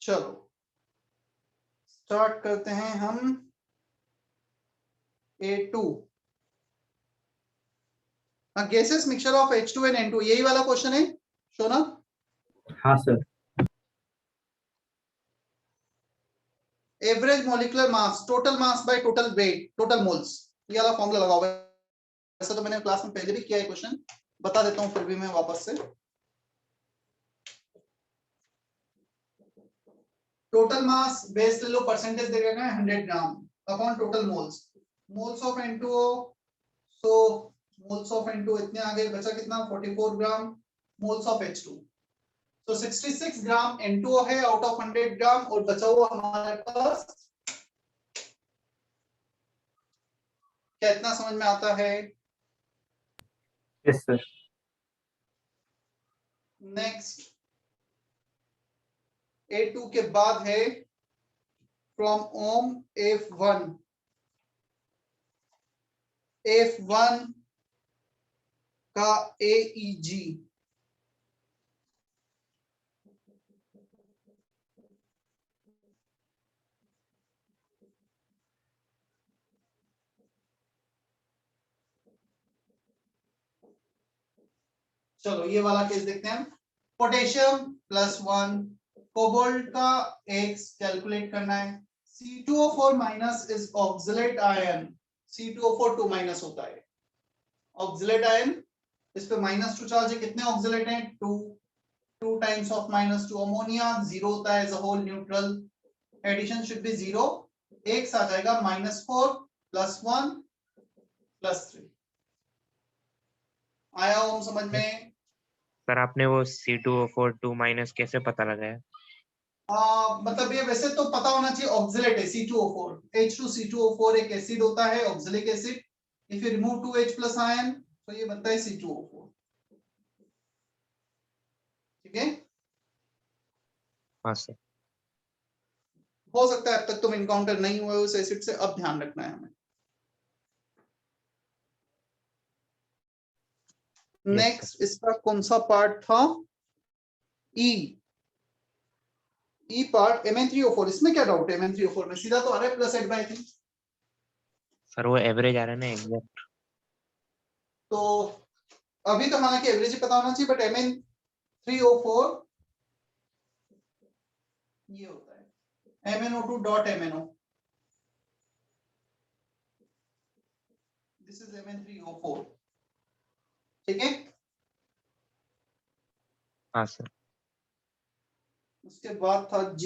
चलो स्टार्ट करते हैं हम A2 gaseous mixture of H2 and N2, यही वाला क्वेश्चन है शोना? हाँ sir. Average molecular mass, total mass by total weight, total moles, ये वाला फॉर्मूला लगा हुआ है। वैसे तो मैंने क्लास में पहले भी किया है क्वेश्चन, बता देता हूं फिर भी मैं वापस से। टोटल मास बेस ले लो, परसेंटेज दे देना है 100 ग्राम upon total moles, moles of N2O, so moles of N2 इतने आ गए, बचा कितना 44 ग्राम मोल्स ऑफ H2, तो 66 ग्राम N2O है आउट ऑफ 100 ग्राम, और बचा हुआ हमारे पास क्या, इतना समझ में आता है? Yes sir. नेक्स्ट A2 के बाद है फ्रॉम ओम F1 का AEG, चलो ये वाला केस देखते हैं। पोटेशियम +1, कोबाल्ट का X कैलकुलेट करना है। C2O4 minus is oxalate ion, C2O4 2 minus होता है ऑक्सलेट आयन, इस पे -2 चार्ज है, कितने ऑक्सलेट हैं 2 टाइम्स ऑफ -2 अमोनिया, 0 होता है as a whole neutral, addition should be 0, X आ जाएगा -4 +1 +3। आया ओम समझ में? सर आपने वो C2O4 2- कैसे पता लगाया? मतलब ये वैसे तो पता होना चाहिए, ऑक्सलेट है C2O4, H2C2O4 एक एसिड होता है oxalic acid, if you remove 2H+ ion तो ये बनता है C2O4, ठीक है? हाँ सर। हो सकता है अब तक तुम इनकाउंटर नहीं हुए उस एसिड से, अब ध्यान रखना है हमें। नेक्स्ट इसका कौन सा पार्ट था? ई पार्ट Mn3O4, इसमें क्या डाउट है? Mn3O4 में सीधा तो आ रहा है +8/3, सर वो एवरेज आ रहा है ना एग्जैक्ट। तो अभी तो हालांकि एवरेज ही पता होना चाहिए, बट Mn3O4 ये होता है MnO2.MnO, दिस इज Mn3O4, ठीक है? हाँ सर। उसके बाद था G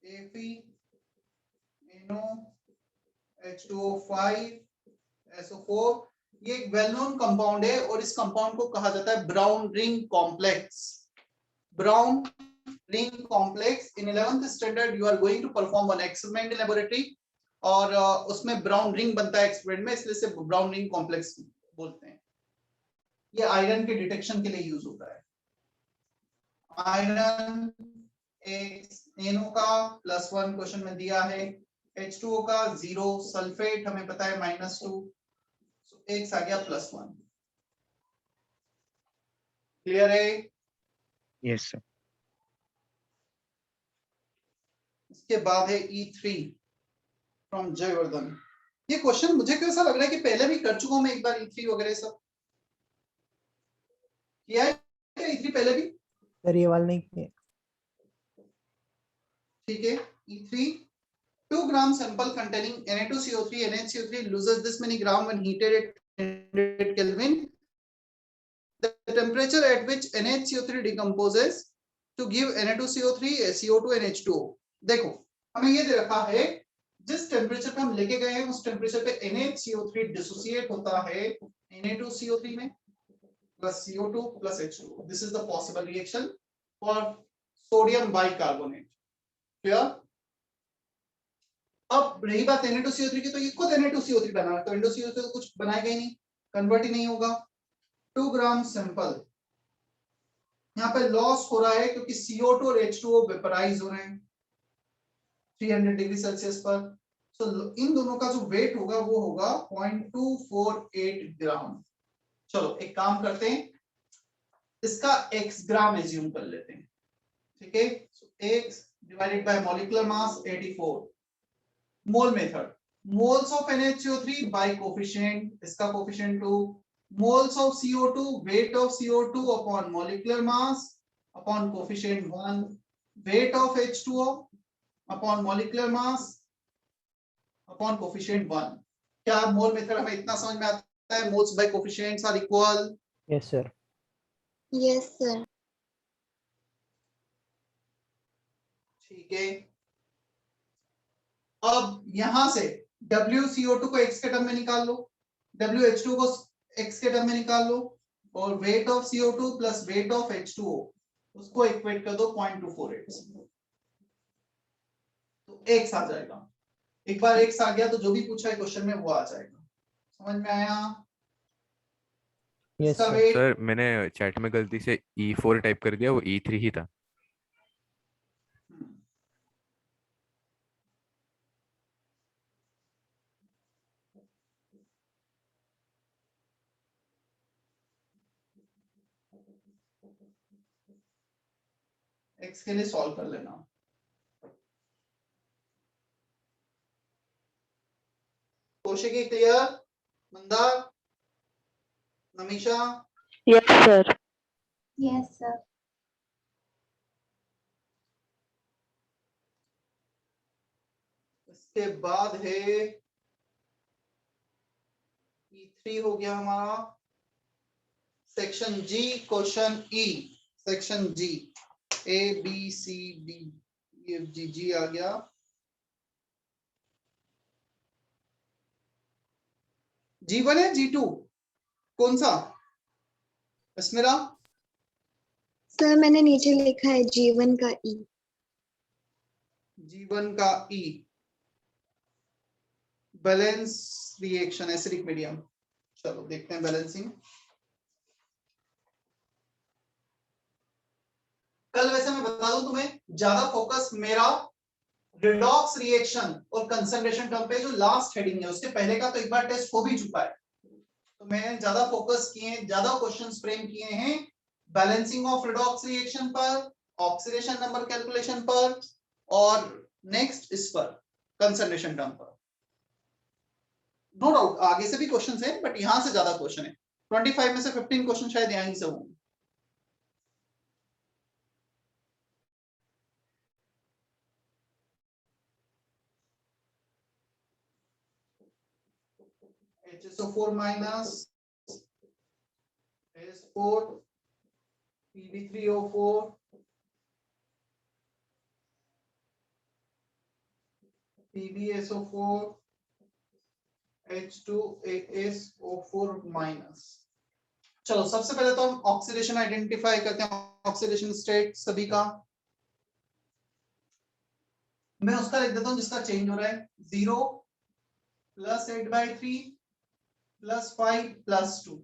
Fe H2O5 SO4, ये एक वेल नोन कंपाउंड है और इस कंपाउंड को कहा जाता है brown ring complex. Brown ring complex, in 11th standard you are going to perform one experiment in laboratory, और उसमें ब्राउन रिंग बनता है एक्सपेरिमेंट में, इसलिए से ब्राउन रिंग कॉम्प्लेक्स बोलते हैं। ये आयरन के डिटेक्शन के लिए यूज होता है। आयरन NO का +1 क्वेश्चन में दिया है, H2O का 0, सल्फेट हमें पता है -2, X आ गया +1। क्लियर है? Yes sir. इसके बाद है E3 फ्रॉम जयवर्धन। ये क्वेश्चन मुझे क्यों ऐसा लग रहा है कि पहले भी कर चुका हूं मैं एक बार, E3 वगैरह सब किया है क्या E3 पहले भी? सर ये वाला नहीं किया। ठीक है, E3 2 gram sample containing Na2CO3 NaCO3 loses this many gram when heated at 100 Kelvin. The temperature at which NaCO3 decomposes to give Na2CO3 CO2 and H2O। देखो हमें ये दे रखा है, जिस टेम्परेचर पे हम लेके गए हैं उस टेम्परेचर पे NaCO3 डिसोसिएट होता है Na2CO3 में plus CO2 plus H2O। This is the possible reaction for sodium bicarbonate। Clear? अब रही बात Na2CO3 की, तो ये खुद Na2CO3 बना है, तो Na2CO3 तो कुछ बनाएगा ही नहीं, कन्वर्ट ही नहीं होगा। 2 ग्राम सैंपल, यहाँ पे लॉस हो रहा है क्योंकि CO2 और H2O वेपराइज हो रहे हैं 300 डिग्री सेल्सियस पर, तो इन दोनों का जो वेट होगा वो होगा 0.248 ग्राम। चलो एक काम करते हैं, इसका x ग्राम एज्यूम कर लेते हैं, ठीक है। x divided by molecular mass 84, mole method, moles of NaCO3 by coefficient, इसका coefficient 2, moles of CO2, weight of CO2 upon molecular mass upon coefficient 1, weight of H2O upon molecular mass upon coefficient 1। क्या मोल method हमें इतना समझ में आता है, moles by coefficients are equal? Yes, sir. Yes, sir. ठीक है। अब यहां से WCO2 को x के टर्म में निकाल लो, WH2 को x के टर्म में निकाल लो, और weight of CO2 plus weight of H2O उसको इक्वेट कर दो 0.248, तो x आ जाएगा। एक बार x आ गया तो जो भी पूछा है क्वेश्चन में वो आ जाएगा। समझ में आया? Yes, इसका sir. वेट सर मैंने चैट में गलती से E4 टाइप कर दिया, वो E3 ही था। x के लिए सॉल्व कर लेना। Kaushiki clear? Mandar, Namisha? Yes, sir. Yes, sir. इसके बाद है E3 हो गया हमारा, सेक्शन जी, क्वेश्चन E, सेक्शन जी ABCDEFG आ गया। G1 है G2 कौन सा? अस्मिरा? सर मैंने नीचे लिखा है जीवन का ई। G1 का E, balance reaction acidic medium. चलो देखते हैं बैलेंसिंग। कल वैसे मैं बता दूं तुम्हें, ज्यादा फोकस मेरा रिडॉक्स रिएक्शन और कंसंट्रेशन टर्म पे, जो लास्ट हेडिंग है उसके पहले का तो एक बार टेस्ट हो भी चुका है, तो मैं ज्यादा फोकस किए, ज्यादा क्वेश्चंस फ्रेम किए हैं बैलेंसिंग ऑफ रिडॉक्स रिएक्शन पर, ऑक्सीडेशन नंबर कैलकुलेशन पर, और नेक्स्ट इस पर कंसंट्रेशन टर्म पर। नो डाउट आगे से भी क्वेश्चंस हैं, बट यहां से ज्यादा क्वेश्चन है। 25 में से 15 क्वेश्चन शायद यहीं से होंगे। HSO4 minus S4 Pb3O4 PbSO4 H2AsO4 minus. चलो सबसे पहले तो हम ऑक्सीडेशन आइडेंटिफाई करते हैं, ऑक्सीडेशन स्टेट सभी का। मैं उसका लिख देता हूं जिसका चेंज हो रहा है, 0 plus 8/3 plus 5 plus 2।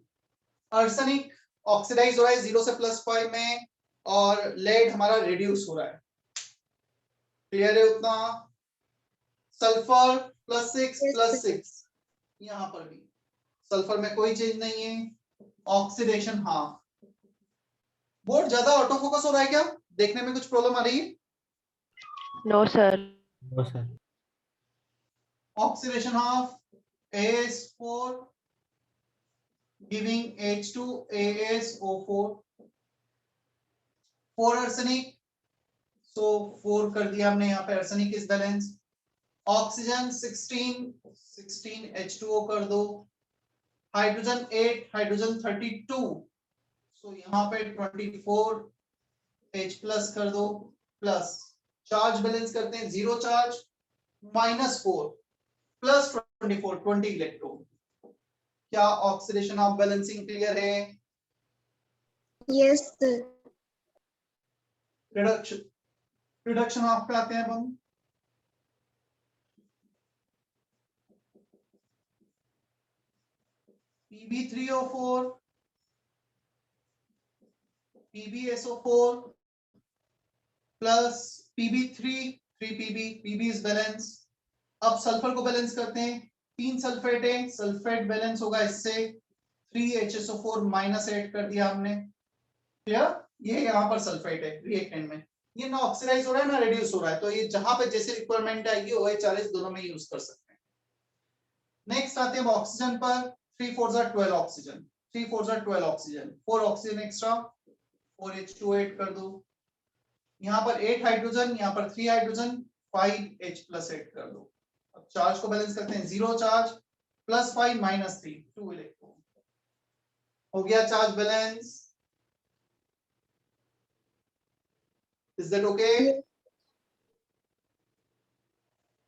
Arsenic oxidise हो रहा है 0 से +5 में, और लेड हमारा रिड्यूस हो रहा है। क्लियर है उतना? सल्फर +6 +6, यहां पर भी सल्फर में कोई चेंज नहीं है, ऑक्सीडेशन हाफ। बोर्ड ज्यादा ऑटो फोकस हो रहा है क्या? देखने में कुछ प्रॉब्लम आ रही है? No sir. No, sir. Oxidation half AS4 giving H2AsO4, 4 arsenic, so 4 कर दिया हमने यहाँ पे, arsenic is balance। Oxygen 16 H2O कर दो, हाइड्रोजन 8 हाइड्रोजन 32, सो यहाँ पे 24 H प्लस कर दो, प्लस चार्ज बैलेंस करते हैं, 0 चार्ज, -4 प्लस 24 20 इलेक्ट्रॉन। क्या ऑक्सीडेशन ऑफ बैलेंसिंग क्लियर है? Yes sir. रिडक्शन ऑफ पे आते हैं हम। Pb3O4 PbSO4 plus Pb3 3Pb is balance. अब सल्फर को बैलेंस करते हैं, 3 सल्फेट है, सल्फेट बैलेंस होगा इससे 3HSO4 माइनस ऐड कर दिया हमने। क्लियर? ये यहाँ पर सल्फाइड है रिएक्टेंट में, ये ना ऑक्सीडाइज हो रहा है ना रिड्यूस हो रहा है, तो ये जहां पे जैसे रिक्वायरमेंट आएगी OH दोनों में यूज कर सकते हैं। नेक्स्ट आते हैं ऑक्सीजन पर। 3 4 12 oxygen, 3 4 12 oxygen, 4 oxygen extra, 4H2 add कर दो। यहाँ पर 8 हाइड्रोजन, यहाँ पर 3 हाइड्रोजन, 5H प्लस ऐड कर दो। अब चार्ज को बैलेंस करते हैं, 0 चार्ज, +5 -3, 2 इलेक्ट्रॉन। हो गया charge balance. Is that okay?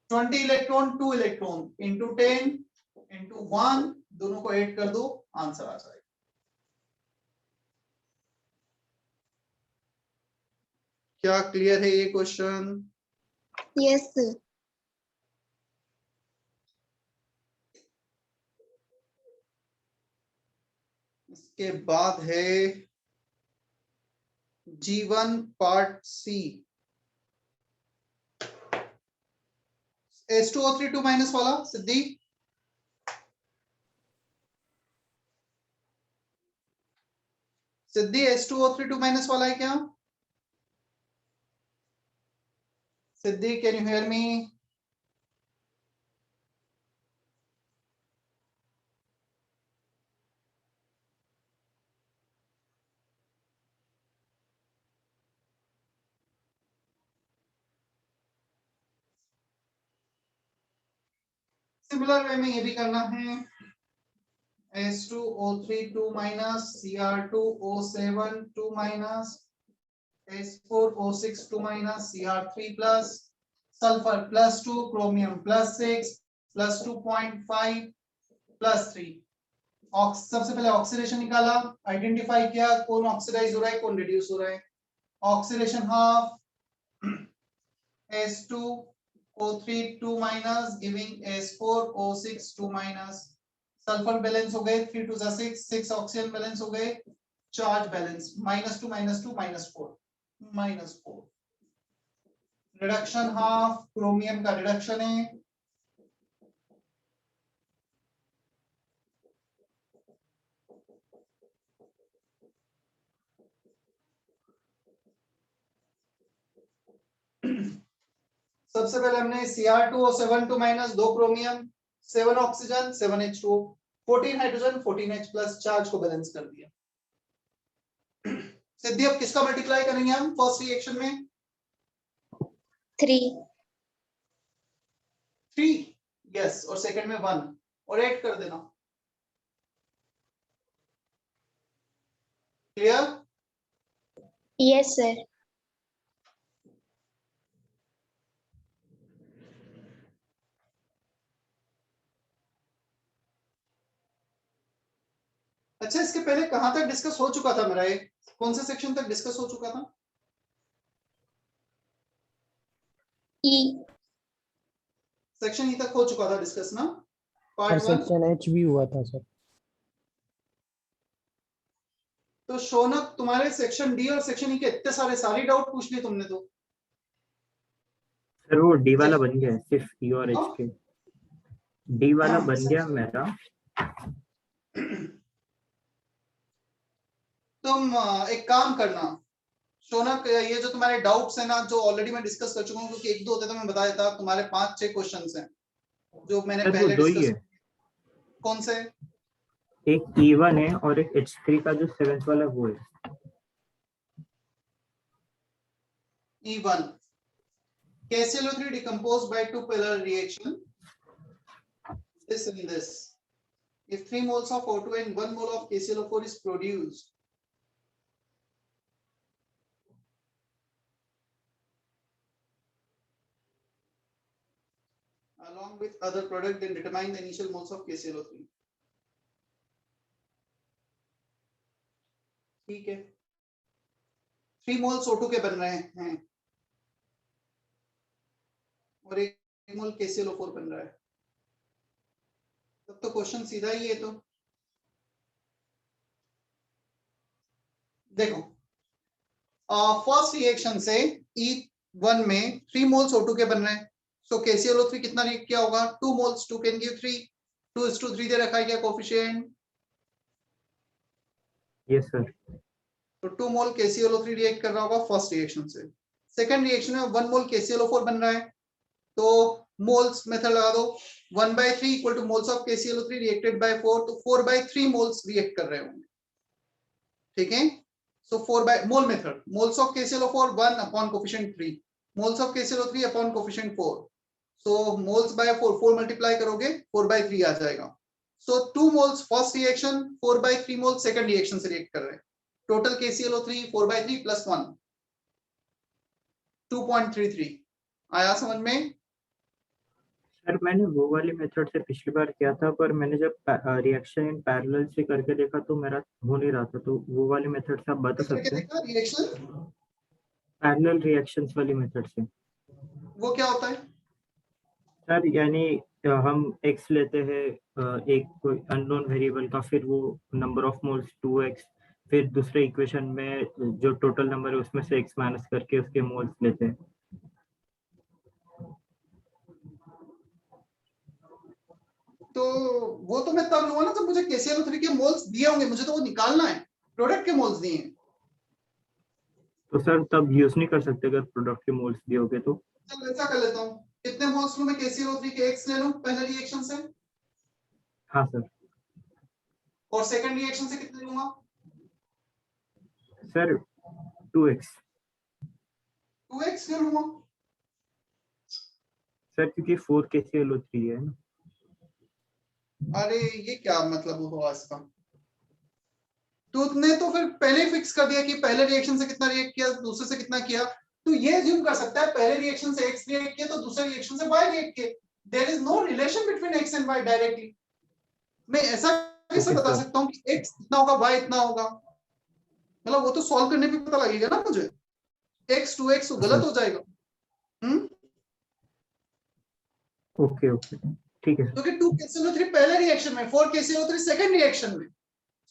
20 electron, 2 electron into 10 into 1, दोनों को ऐड कर दो, आंसर आ जाएगा। क्या क्लियर है ये क्वेश्चन? Yes sir. इसके बाद है G1 पार्ट सी। H2O3 2- वाला सिद्धि, सिद्धि H2O3 2- वाला है क्या? Siddhi, can you hear me? Similar way में ये भी करना है। H2O3 2-, Cr2O7 2-, H4O6 2-, Cr3+, sulphur +2, chromium +6, +2.5, +3। सबसे पहले ऑक्सीडेशन निकाला, आइडेंटिफाई किया कौन ऑक्सीडाइज हो रहा है, कौन रिड्यूस हो रहा है। Oxidation half, H2O3 2- giving H4O6 2-। Sulphur balance हो गए, 3 2 6, 6 ऑक्सीजन बैलेंस हो गए। Charge balance -2 -2 -4, -4। Reduction half, chromium का रिडक्शन है, सबसे पहले हमने Cr2O7 2-, 2 chromium, 7 oxygen, 7H2O, 14 hydrogen, 14H plus, charge को बैलेंस कर दिया। सिद्धि, अब किसका मल्टीप्लाई करेंगे हम फर्स्ट रिएक्शन में? 3। 3, यस, और सेकंड में 1, और ऐड कर देना। क्लियर? Yes sir. अच्छा, इसके पहले कहां तक डिस्कस हो चुका था मेरा, ये कौन से सेक्शन तक डिस्कस हो चुका था? ई। सेक्शन ई तक हो चुका था डिस्कस ना, और पार्ट 1। सेक्शन एच भी हुआ था सर। तो शौनक, तुम्हारे सेक्शन डी और सेक्शन ई के इतने सारे डाउट पूछ लिए तुमने तो। सर वो डी वाला बन गया है, सिर्फ ई और एच के। डी वाला बन गया मेरा। तुम एक काम करना शौनक, ये जो तुम्हारे डाउट्स है ना, जो ऑलरेडी मैं डिस्कस कर चुका हूँ, क्योंकि 1 2 होते तो मैं बता देता। तुम्हारे 5 6 क्वेश्चंस हैं जो मैंने सर वो पहले दो ही डिस्कस। है, कौन से? एक E1 है और एक H3 का जो 7th वाला वो है। E1, KClO3 decomposed by 2 parallel reaction, this and this. If 3 moles of O2 and 1 mole of KClO4 is produced, along with other product, then determine the initial moles of KClO3. ठीक है, 3 moles O2 के बन रहे हैं और 1 मोल KClO4 बन रहा है, तब तो क्वेश्चन सीधा ही है। तो देखो, फर्स्ट रिएक्शन से E1 में 3 मोल्स O2 के बन रहे हैं, सो KClO3 कितना रिएक्ट किया होगा? 2 मोल्स, 2 कैन गिव 3, 2:3 दे रखा है क्या कोफिशिएंट? Yes sir. तो 2 मोल KClO3 रिएक्ट कर रहा होगा फर्स्ट रिएक्शन से। सेकंड रिएक्शन में 1 मोल KClO4 बन रहा है, तो मोल्स मेथड लगा दो, 1/3 equal to moles of KClO3 reacted by 4, तो 4/3 मोल्स रिएक्ट कर रहे होंगे, ठीक है। सो 4 by mole method, moles of KClO4 1 upon coefficient 3, moles of KClO3 upon coefficient 4, so moles bye 4 multiply करोगे 4/3 आ जाएगा। सो 2 moles first reaction, 4/3 moles second reaction से react कर रहे हैं, टोटल KClO3 4/3 प्लस 1 2.33 आया समझ में। सर मैंने वो वाली मेथड से पिछली बार किया था, पर मैंने जब रिएक्शन इन पैरेलल से करके देखा तो मेरा हो नहीं रहा था, तो वो वाली मेथड से आप बता सकते हैं? देखा रिएक्शन, पैरेलल रिएक्शंस वाली मेथड से। वो क्या होता है? सर यानी हम x लेते हैं एक कोई अननोन वेरिएबल का, फिर वो नंबर ऑफ मोल्स 2x, फिर दूसरे इक्वेशन में जो टोटल नंबर है उसमें से x माइनस करके उसके मोल्स लेते हैं। तो वो तो मैं तब लूंगा ना जब मुझे KClO3 के मोल्स दिए होंगे, मुझे तो वो निकालना है, प्रोडक्ट के मोल्स दिए हैं। तो सर तब यूज नहीं कर सकते अगर प्रोडक्ट के मोल्स दिए होंगे तो? चल ऐसा कर लेता हूँ, कितने मोल्स लूं मैं KClO3 के, x ले लूं पहले रिएक्शन से, हाँ सर। और सेकंड रिएक्शन से कितने लूंगा? Sir 2x। 2x क्यों लूंगा? सर क्योंकि 4 KClO3 है ना। अरे ये क्या मतलब हुआ इसका? तूने तो फिर पहले ही फिक्स कर दिया कि पहले रिएक्शन से कितना रिएक्ट किया, दूसरे से कितना किया, तो ये अज्यूम कर सकता है पहले रिएक्शन से x रिएक्ट किया तो दूसरे रिएक्शन से y रिएक्ट किया। There is no relation between x and y directly. मैं ऐसा कैसे बता सकता हूँ कि x इतना होगा y इतना होगा? मतलब वो तो सॉल्व करने पे पता लगेगा ना मुझे, x 2x तो गलत हो जाएगा। ओके ओके ठीक है। क्योंकि 2 KClO3 पहले रिएक्शन में, 4 KClO3 सेकंड रिएक्शन में,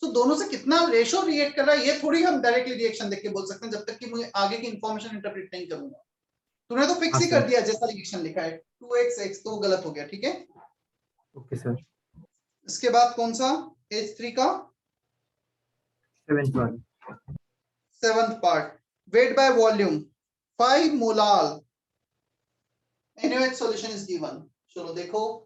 तो दोनों से कितना रेशो रिएक्ट कर रहा है ये थोड़ी हम डायरेक्टली रिएक्शन देख के बोल सकते हैं, जब तक कि मुझे आगे की इंफॉर्मेशन इंटरप्रेट नहीं करूंगा। तूने तो फिक्स ही कर दिया जैसा रिएक्शन लिखा है 2x x, तो गलत हो गया, ठीक है। Okay sir. इसके बाद कौन सा H3 का 7th वाला, 7th part, wait by volume 5 molar NaOH solution is given. चलो देखो,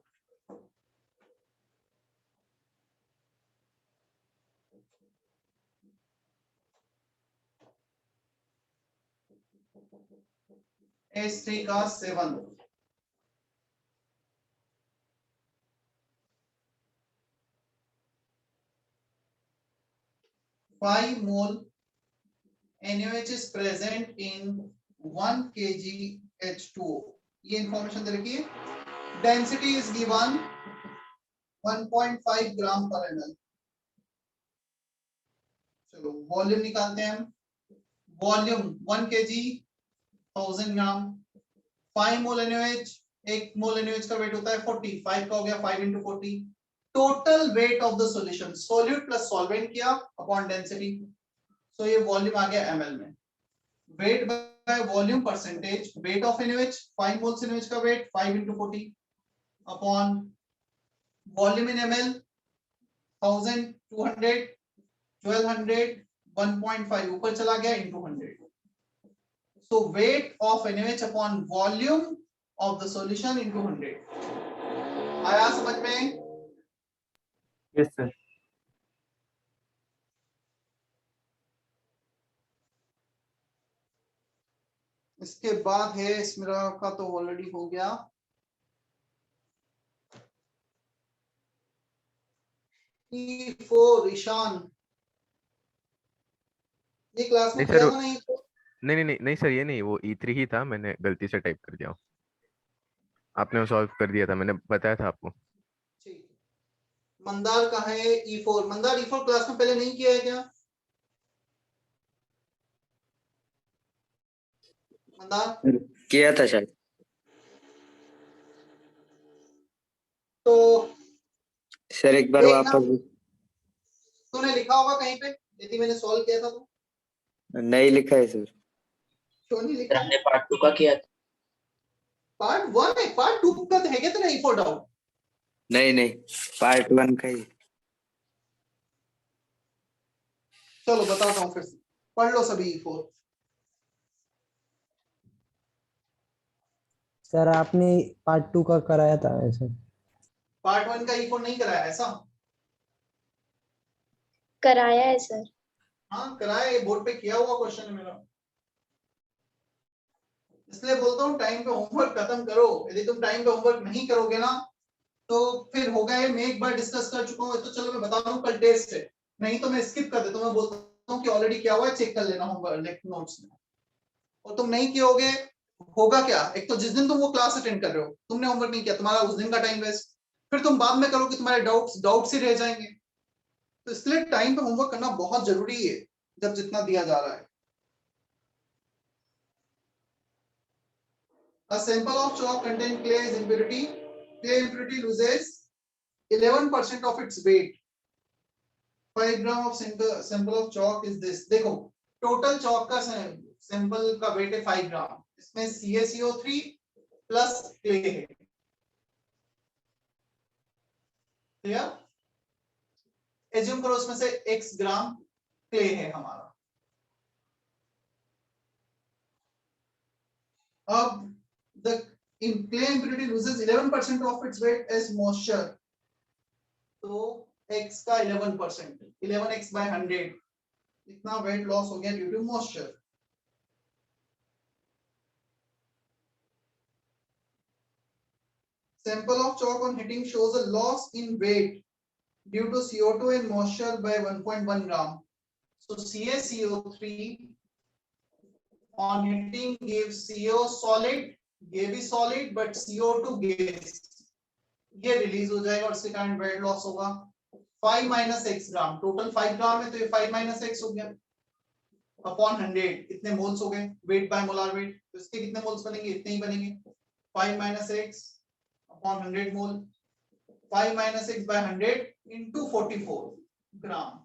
H3 का 7, 5 mole NaOH is present in 1 kg H2O। ये इंफॉर्मेशन दे रखी है। डेंसिटी इज गिवन 1.5 ग्राम पर ml। चलो वॉल्यूम निकालते हैं हम। वॉल्यूम 1 kg 1000 ग्राम, 5 मोल NaOH, 1 मोल NaOH का वेट होता है 40, 5 का हो गया 5 into 40, total weight of the solution, solute plus solvent किया अपॉन डेंसिटी, सो ये वॉल्यूम आ गया ml में। Weight by volume percentage, weight of NaOH, 5 moles NaOH का weight 5 into 40 upon volume in ml 1000, 200, 1200, 1.5 ऊपर चला गया into 100। So weight of NaOH upon volume of the solution into 100। आया समझ में? Yes sir. इसके बाद है स्मिरा का, तो ऑलरेडी हो गया। E4 ईशान, ये क्लास में नहीं सर, किया था नहीं? नहीं सर, ये नहीं, वो E3 ही था, मैंने गलती से टाइप कर दिया। आपने वो सॉल्व कर दिया था, मैंने बताया था आपको। ठीक, मंदार का है E4। मंदार E4 क्लास में पहले नहीं किया है क्या मंदार? किया था शायद। तो सर एक बार वापस। तूने लिखा होगा कहीं पे यदि मैंने सॉल्व किया था तो? नहीं लिखा है सर। क्यों नहीं लिखा? हमने पार्ट 2 का किया था। पार्ट 1 है, पार्ट 2 का तो है क्या तेरा E4 डाउट? नहीं पार्ट 1 का ही। चलो बताता हूँ फिर से, पढ़ लो सभी E4। सर आपने पार्ट 2 का कराया था ऐसे। पार्ट 1 का E4 नहीं कराया ऐसा? कराया है सर। हाँ कराया, ये बोर्ड पे किया हुआ क्वेश्चन है मेरा, इसलिए बोलता हूँ टाइम पे होमवर्क खत्म करो। यदि तुम टाइम पे होमवर्क नहीं करोगे ना तो फिर होगा ये, मैं एक बार डिस्कस कर चुका हूँ, तो चलो मैं बता दूं कल टेस्ट है, नहीं तो मैं स्किप कर देता हूँ, मैं बोलता हूँ कि ऑलरेडी किया हुआ है, चेक कर लेना होमवर्क नोट्स में। और तुम नहीं कियोगे, होगा क्या, एक तो जिस दिन तुम वो क्लास अटेंड कर रहे हो तुमने होमवर्क नहीं किया, तुम्हारा उस दिन का टाइम वेस्ट, फिर तुम बाद में करोगे तुम्हारे डाउट्स ही रह जाएंगे। तो इसलिए टाइम पे होमवर्क करना बहुत जरूरी है जब जितना दिया जा रहा है। A sample of chalk contain clay's impurity. Clay impurity loses 11% of its weight. 5 gram of sample of chalk is this. देखो टोटल चौक का सैंपल का वेट है 5 ग्राम, इसमें CaCO3 प्लस क्ले है। क्लियर? एज्यूम करो उसमें से x ग्राम क्ले है हमारा। अब the clay impurity loses 11% of its weight as moisture. तो x का 11%, 11x by 100 इतना वेट लॉस हो गया due to moisture. Sample of chalk on heating shows a loss in weight due to CO2 and moisture by 1.1 gram. So CaCO3 on heating gives CO solid, ये भी solid but CO2 gas, ये release हो जाएगा और इसके कारण weight loss होगा 5 minus x ग्राम। Total 5 ग्राम है तो ये 5 minus x हो गया अपॉन 100, कितने मोल्स हो गए, वेट बाय मोलार वेट, तो इसके कितने मोल्स बनेंगे, इतने ही बनेंगे, 5 minus x upon 100 mole, 5 minus x by 100 into 44 gram,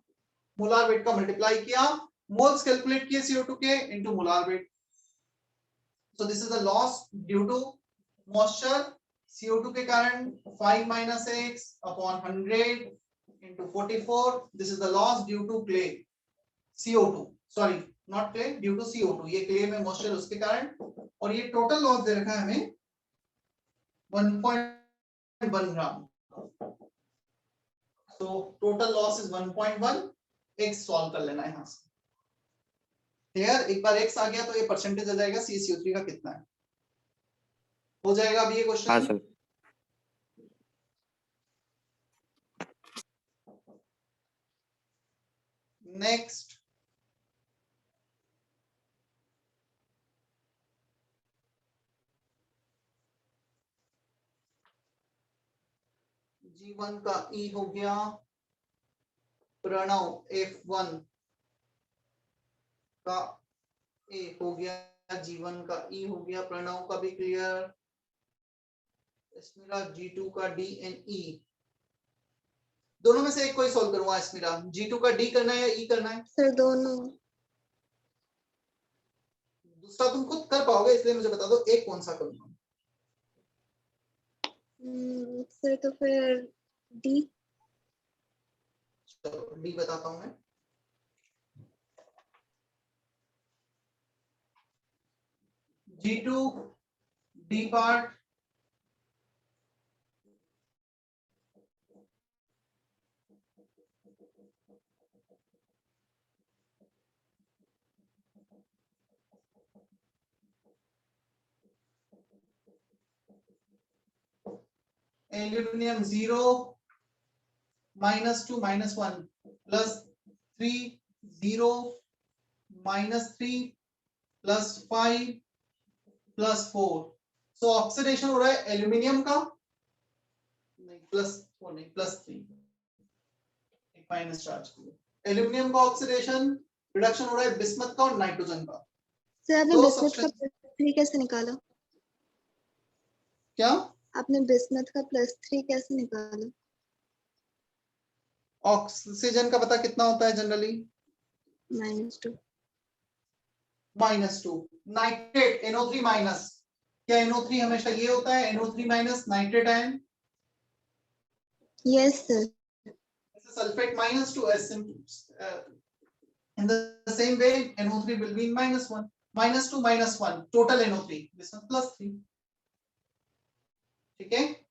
molar weight का मल्टीप्लाई किया, मोल्स कैलकुलेट किए CO2 के into molar weight. So this is the loss due to moisture, CO2 के कारण 5 minus x upon 100 into 44, this is the loss due to clay, CO2, sorry not clay, due to CO2, ये clay में moisture उसके कारण, और ये total loss दे रखा है हमें 1.1 ग्राम। So total loss is 1.1, x solve कर लेना है यहाँ से। क्लियर? एक बार x आ गया तो ये परसेंटेज आ जाएगा CaCO3 का कितना है, हो जाएगा अभी ये हाँ क्वेश्चन। सर। नेक्स्ट G1 का E हो गया, प्रणव F1 का A हो गया, G1 का E हो गया, प्रणव का भी क्लियर, स्मिरा G2 का D and E, दोनों में से एक कोई सॉल्व करूंगा। स्मिरा G2 का D करना है या E करना है? सर दोनों। दूसरा तुम खुद कर पाओगे इसलिए मुझे बता दो एक कौन सा करूंगा। सर तो फिर डी। चलो D बताता हूं मैं। G2 D पार्ट, एल्यूमिनियम 0 -2 -1 +3 0 -3 +5 +4, सो ऑक्सीडेशन हो रहा है एल्यूमिनियम का, नहीं +4 नहीं +3, एक माइनस चार्ज के लिए एल्यूमिनियम का ऑक्सीडेशन, रिडक्शन हो रहा है बिस्मथ का और नाइट्रोजन का। सर आपने दो बिस्मथ का substance- +3 कैसे निकाला? क्या आपने बिस्मथ का +3 कैसे निकाला? ऑक्सीजन का पता कितना होता है जनरली? -2। -2। नाइट्रेट NO3 माइनस, क्या NO3 हमेशा ये होता है NO3 minus nitrate ion? Yes sir. Sulphate -2 In the same way, NO3 will be in -1, -2, -1, total NO3, this one +3. ठीक है?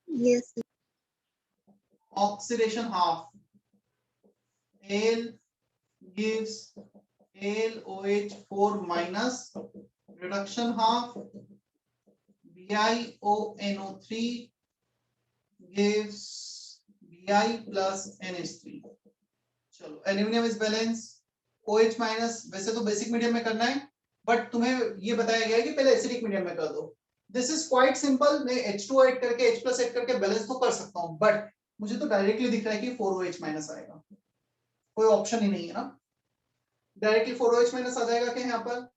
Yes, sir. Oxidation half. Al gives AlOH4 minus, reduction half BiONO3 gives Bi plus NH3. चलो aluminium is balance, OH minus वैसे तो basic medium में करना है, but तुम्हें ये बताया गया है कि पहले एसिडिक मीडियम में कर दो. This is quite simple. मैं H2 ऐड करके H प्लस ऐड करके बैलेंस तो कर सकता हूँ, बट मुझे तो डायरेक्टली दिख रहा है कि 4OH माइनस आएगा. कोई ऑप्शन ही नहीं है ना, डायरेक्टली 4OH माइनस आ जाएगा क्या यहाँ पर?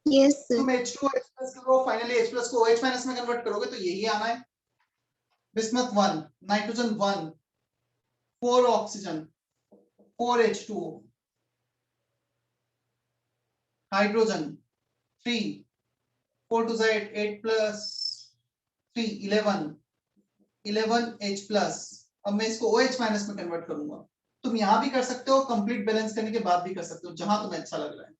Yes, sir. तुम H2 H प्लस करो, फाइनली H प्लस को OH माइनस में कन्वर्ट करोगे तो यही आना है. Bismuth 1, nitrogen 1, 4 oxygen, 4 H2O, hydrogen 3, 4 to Z 8 plus 3 11 H plus. अब मैं इसको OH माइनस में कन्वर्ट करूंगा. तुम यहाँ भी कर सकते हो, कंप्लीट बैलेंस करने के बाद भी कर सकते हो, जहां तुम्हें अच्छा लग रहा है.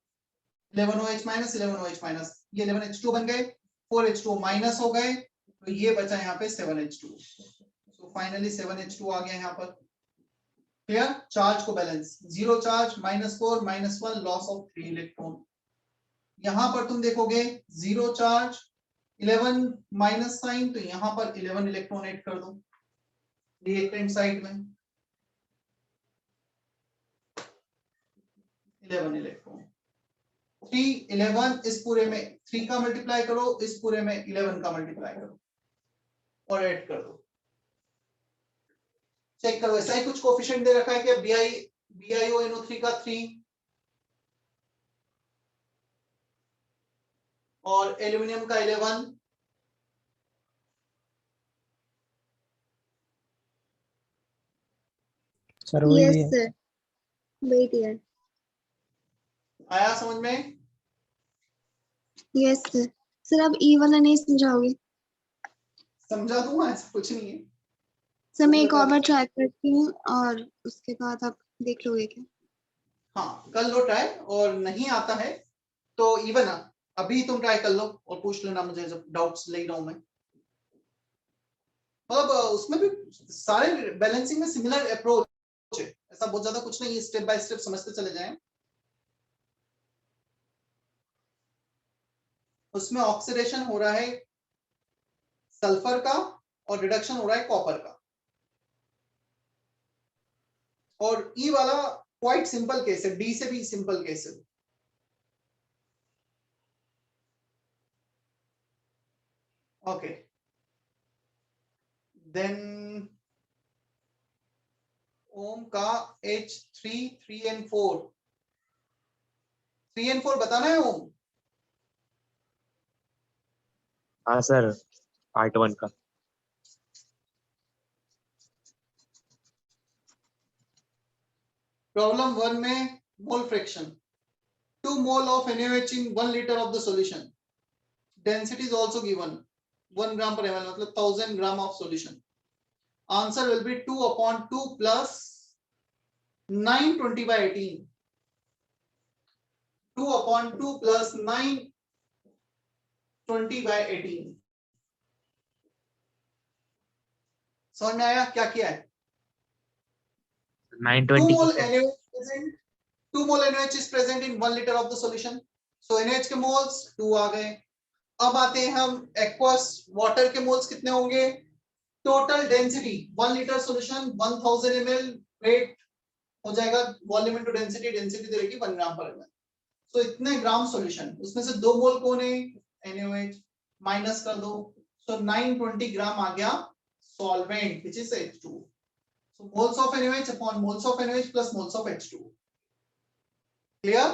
11OH माइनस 11OH माइनस, ये 11H2 बन गए, 4H2O माइनस हो गए, तो ये बचा यहाँ पे 7H2. सो फाइनली 7H2 आ गया यहाँ पर. क्लियर? चार्ज को balance, zero charge, -4 -1, loss of 3 electron. यहां पर तुम देखोगे जीरो चार्ज, 11 माइनस साइन, तो यहां पर 11 इलेक्ट्रॉन ऐड कर दो रिएक्टेंट साइड में. 11 इलेक्ट्रॉन, 3 11, इस पूरे में 3 का मल्टीप्लाई करो, इस पूरे में 11 का मल्टीप्लाई करो और ऐड कर दो. चेक करो, ऐसा ही कुछ कोफिशिएंट दे रखा है कि BiONO3 का 3 और एल्यूमिनियम का 11. सर वही Yes, है। sir. Wait here. आया समझ में? Yes, sir. सर आप E वाला नहीं समझाओगे? समझा दूंगा, ऐसा कुछ नहीं है. सर मैं एक और बार ट्राई करती हूँ और उसके बाद आप देख लोगे क्या? हाँ, कर लो ट्राई, और नहीं आता है तो इवन अभी तुम ट्राई कर लो और पूछ लेना मुझे जब डाउट्स ले रहा हूं मैं. मतलब उसमें भी सारे बैलेंसिंग में सिमिलर अप्रोच है, ऐसा बहुत ज्यादा कुछ नहीं है, स्टेप बाय स्टेप समझते चले जाएं. उसमें ऑक्सीडेशन हो रहा है सल्फर का और रिडक्शन हो रहा है कॉपर का. और ई वाला क्वाइट सिंपल केस है, डी से भी सिंपल केस है. ओके, देन ओम का H3 3 and 4, 3 and 4 बताना है ओम. हाँ सर, पार्ट 1 का. प्रॉब्लम 1 में mole fraction, 2 mole of NaOH in 1 liter of the solution. Density is also given 1 gram per ml, मतलब 1000 gram of solution. Answer will be 2/2 plus 920 by 18. 2/2 plus 920 by 18. समझ में आया क्या किया है? 920 2 mole NaOH is present in 1 liter of the solution. So NaOH के moles 2 आ गए. अब आते हैं हम एक्वस वाटर के मोल्स कितने होंगे. Total density 1 litre solution 1000 ml weight हो जाएगा, वॉल्यूम इनटू डेंसिटी, डेंसिटी दे रखी 1 ग्राम पर ml. सो इतने ग्राम सॉल्यूशन, उसमें से 2 मोल कौन है? NaOH. माइनस कर दो, सो 920 ग्राम आ गया solvent which is H2. So moles of NaOH upon moles of NaOH plus moles of H2. Clear?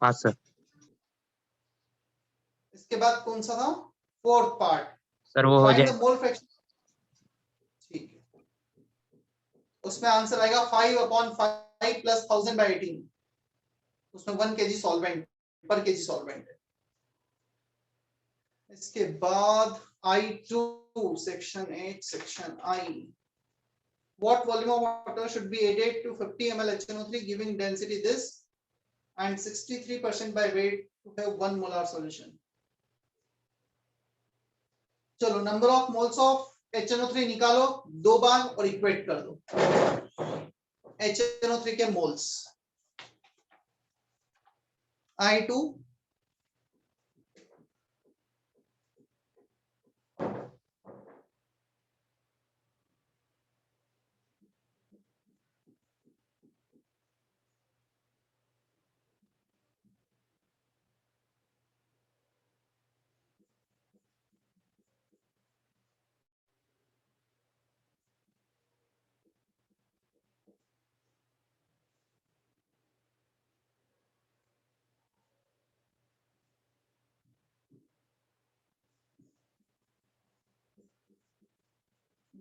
हाँ सर. इसके बाद कौन सा था? Fourth part. सर वो हो फाइंड द जाए. Mole fraction. ठीक है, उसमें आंसर आएगा 5/5 प्लस 1000 by 18. उसमें 1 kg सॉल्वेंट पर kg सॉल्वेंट है. इसके बाद I2 section 8 section I what volume of water should be added to 50 ml HNO3 giving density this and 63% by weight to have 1 molar solution. चलो number of moles of HNO3 निकालो 2 बार और equate कर दो HNO3 के moles I2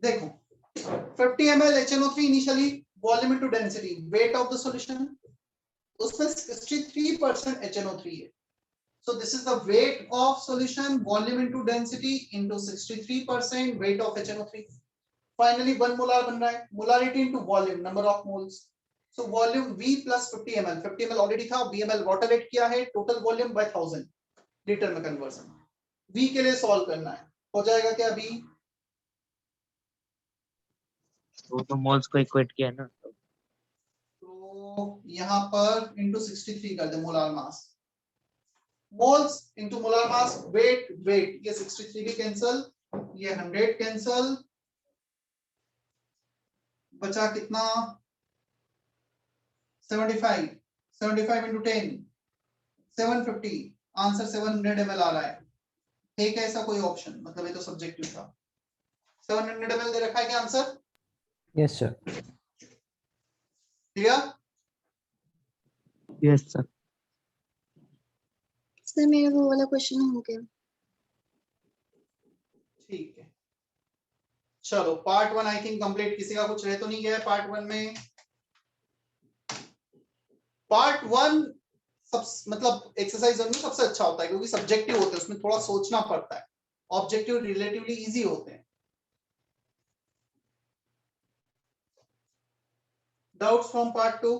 देखो 50 ml HNO3 initially volume into density weight of the solution उसमें 63% HNO3 है. So this is the weight of solution volume into density into 63% weight of HNO3. Finally 1 molar बन रहा है. Molarity into volume number of moles. So volume V plus 50 ml 50 ml already था VML water rate किया है total volume by 1000 litre में conversion. V के लिए solve करना है. हो जाएगा क्या V? वो तो मोल्स को इक्वेट किया ना. तो यहाँ पर into 63 कर दे molar mass. Moles into molar mass weight ये 63 भी cancel ये 100 cancel बचा कितना 75 into 10 750 आंसर 700 ml आ रहा है. ठीक है ऐसा कोई ऑप्शन मतलब ये तो सब्जेक्टिव था. 700 ml दे रखा है क्या answer? Yes sir. Clear? Yes sir. Sir मेरा वो वाला क्वेश्चन हो गया। ठीक है चलो पार्ट 1 आई थिंक कंप्लीट. किसी का कुछ रह तो नहीं गया है पार्ट 1 में? पार्ट 1 सब मतलब एक्सरसाइज में सबसे अच्छा होता है क्योंकि सब्जेक्टिव होते हैं उसमें थोड़ा सोचना पड़ता है. ऑब्जेक्टिव रिलेटिवली इजी होते हैं. Doubts from part 2?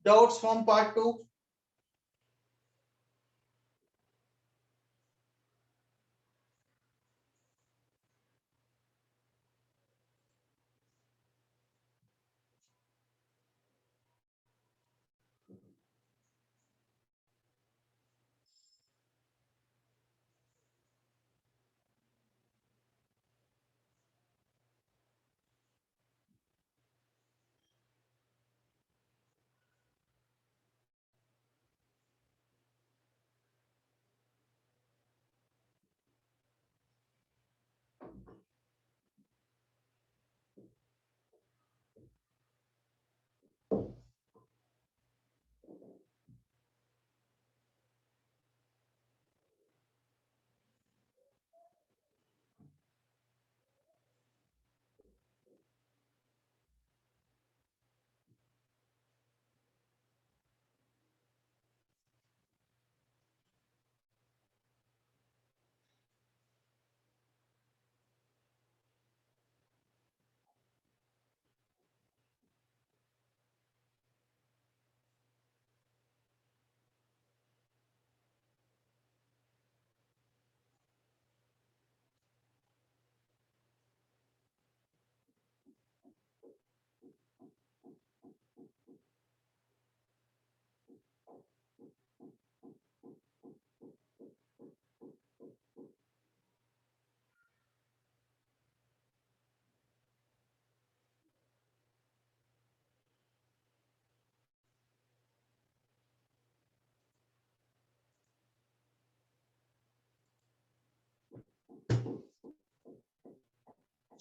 Doubts from part 2?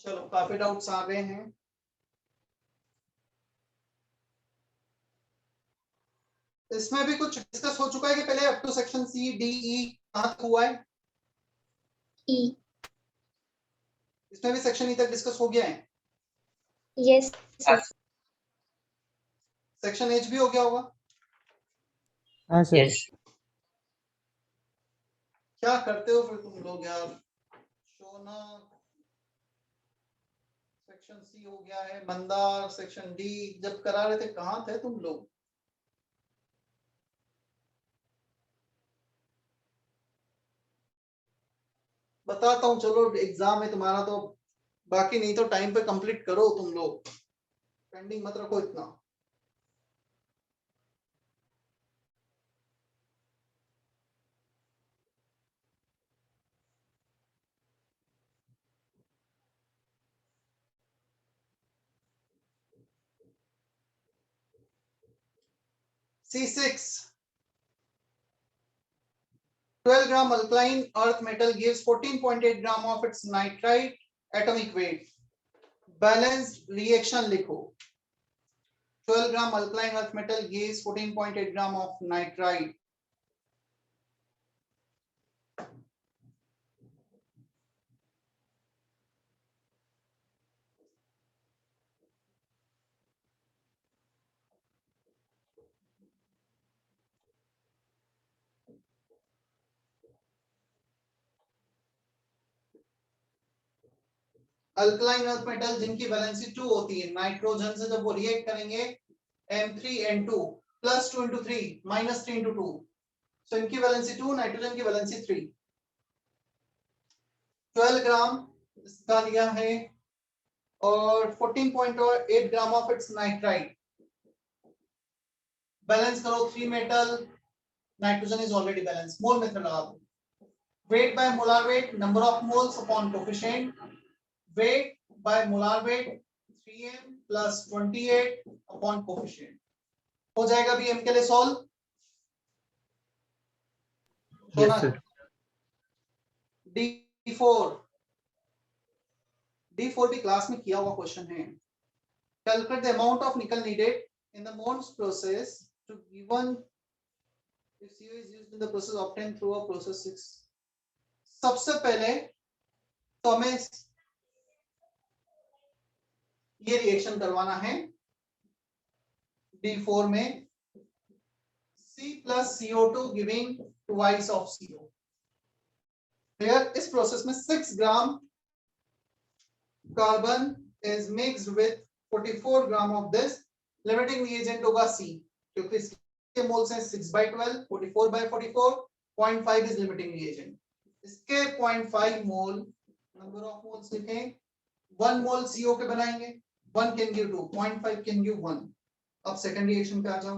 चलो काफी डाउट्स आ गए हैं. इसमें भी कुछ डिस्कस हो चुका है कि पहले up to section C D E कहां तक हुआ है? ई। इसमें भी सेक्शन ई तक डिस्कस हो गया है. Yes sir. सेक्शन एच भी हो गया होगा। हाँ सर। यस क्या करते हो फिर तुम लोग यार? शोना सेक्शन सी हो गया है, मंदार सेक्शन डी। जब करा रहे थे कहाँ थे तुम लोग? बताता हूँ, चलो एग्जाम है तुम्हारा तो बाकी, नहीं तो टाइम पे कंप्लीट करो तुम लोग, पेंडिंग मत रखो इतना। C6 12 gram alkaline earth metal gives 14.8 gram of its nitrite atomic weight. Balanced reaction लिखो। 12 gram alkaline earth metal gives 14.8 gram of nitrite. Alkaline earth metal जिनकी वैलेंसी 2 होती है, नाइट्रोजन से जब वो रिएक्ट करेंगे M3N2 plus 2 into 3 minus 3 into 2, so इनकी valency 2, nitrogen की वैलेंसी 3। 12 ग्राम इसका लिया है और 14.8 gram of its nitrite. Balance करो 3 metal, nitrogen is already balance, mole method लगा दो। weight by molar weight, number of moles upon coefficient, weight by molar weight 3m plus 28 upon coefficient। हो जाएगा भी m के लिए सॉल्व। Yes sir. D4 भी class में किया हुआ क्वेश्चन है। Calculate the amount of nickel needed in the moles process to given if CO is used in the process obtained through a process 6। सबसे पहले तो हमें ये रिएक्शन करवाना है D4 में, C plus CO2 giving twice of CO। Here इस process में 6 gram carbon is mixed with 44 gram of this, limiting reagent होगा C, क्योंकि इसके मोल्स हैं 6/12, 44/44, 0.5 is limiting reagent। इसके 0.5 मोल, नंबर ऑफ मोल्स लिखें, 1 मोल CO के बनाएंगे, 1 can give 2, 0.5 can give 1। अब सेकंड रिएक्शन पे आ जाओ,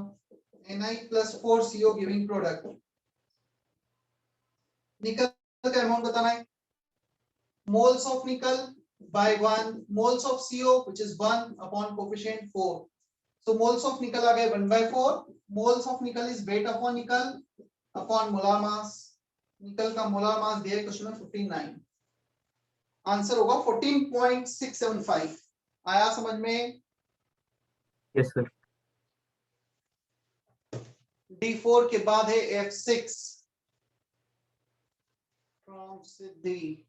Na plus 4CO giving product. निकल का अमाउंट बताना है, moles of nickel by 1, moles of CO which is 1 upon coefficient 4। so moles of nickel आ गए 1/4, moles of nickel is weight upon nickel upon molar mass। निकल का molar mass दिया है question में 59, आंसर होगा 14.675। आया समझ में? Yes sir. D4 के बाद है F6 from सिद्धि।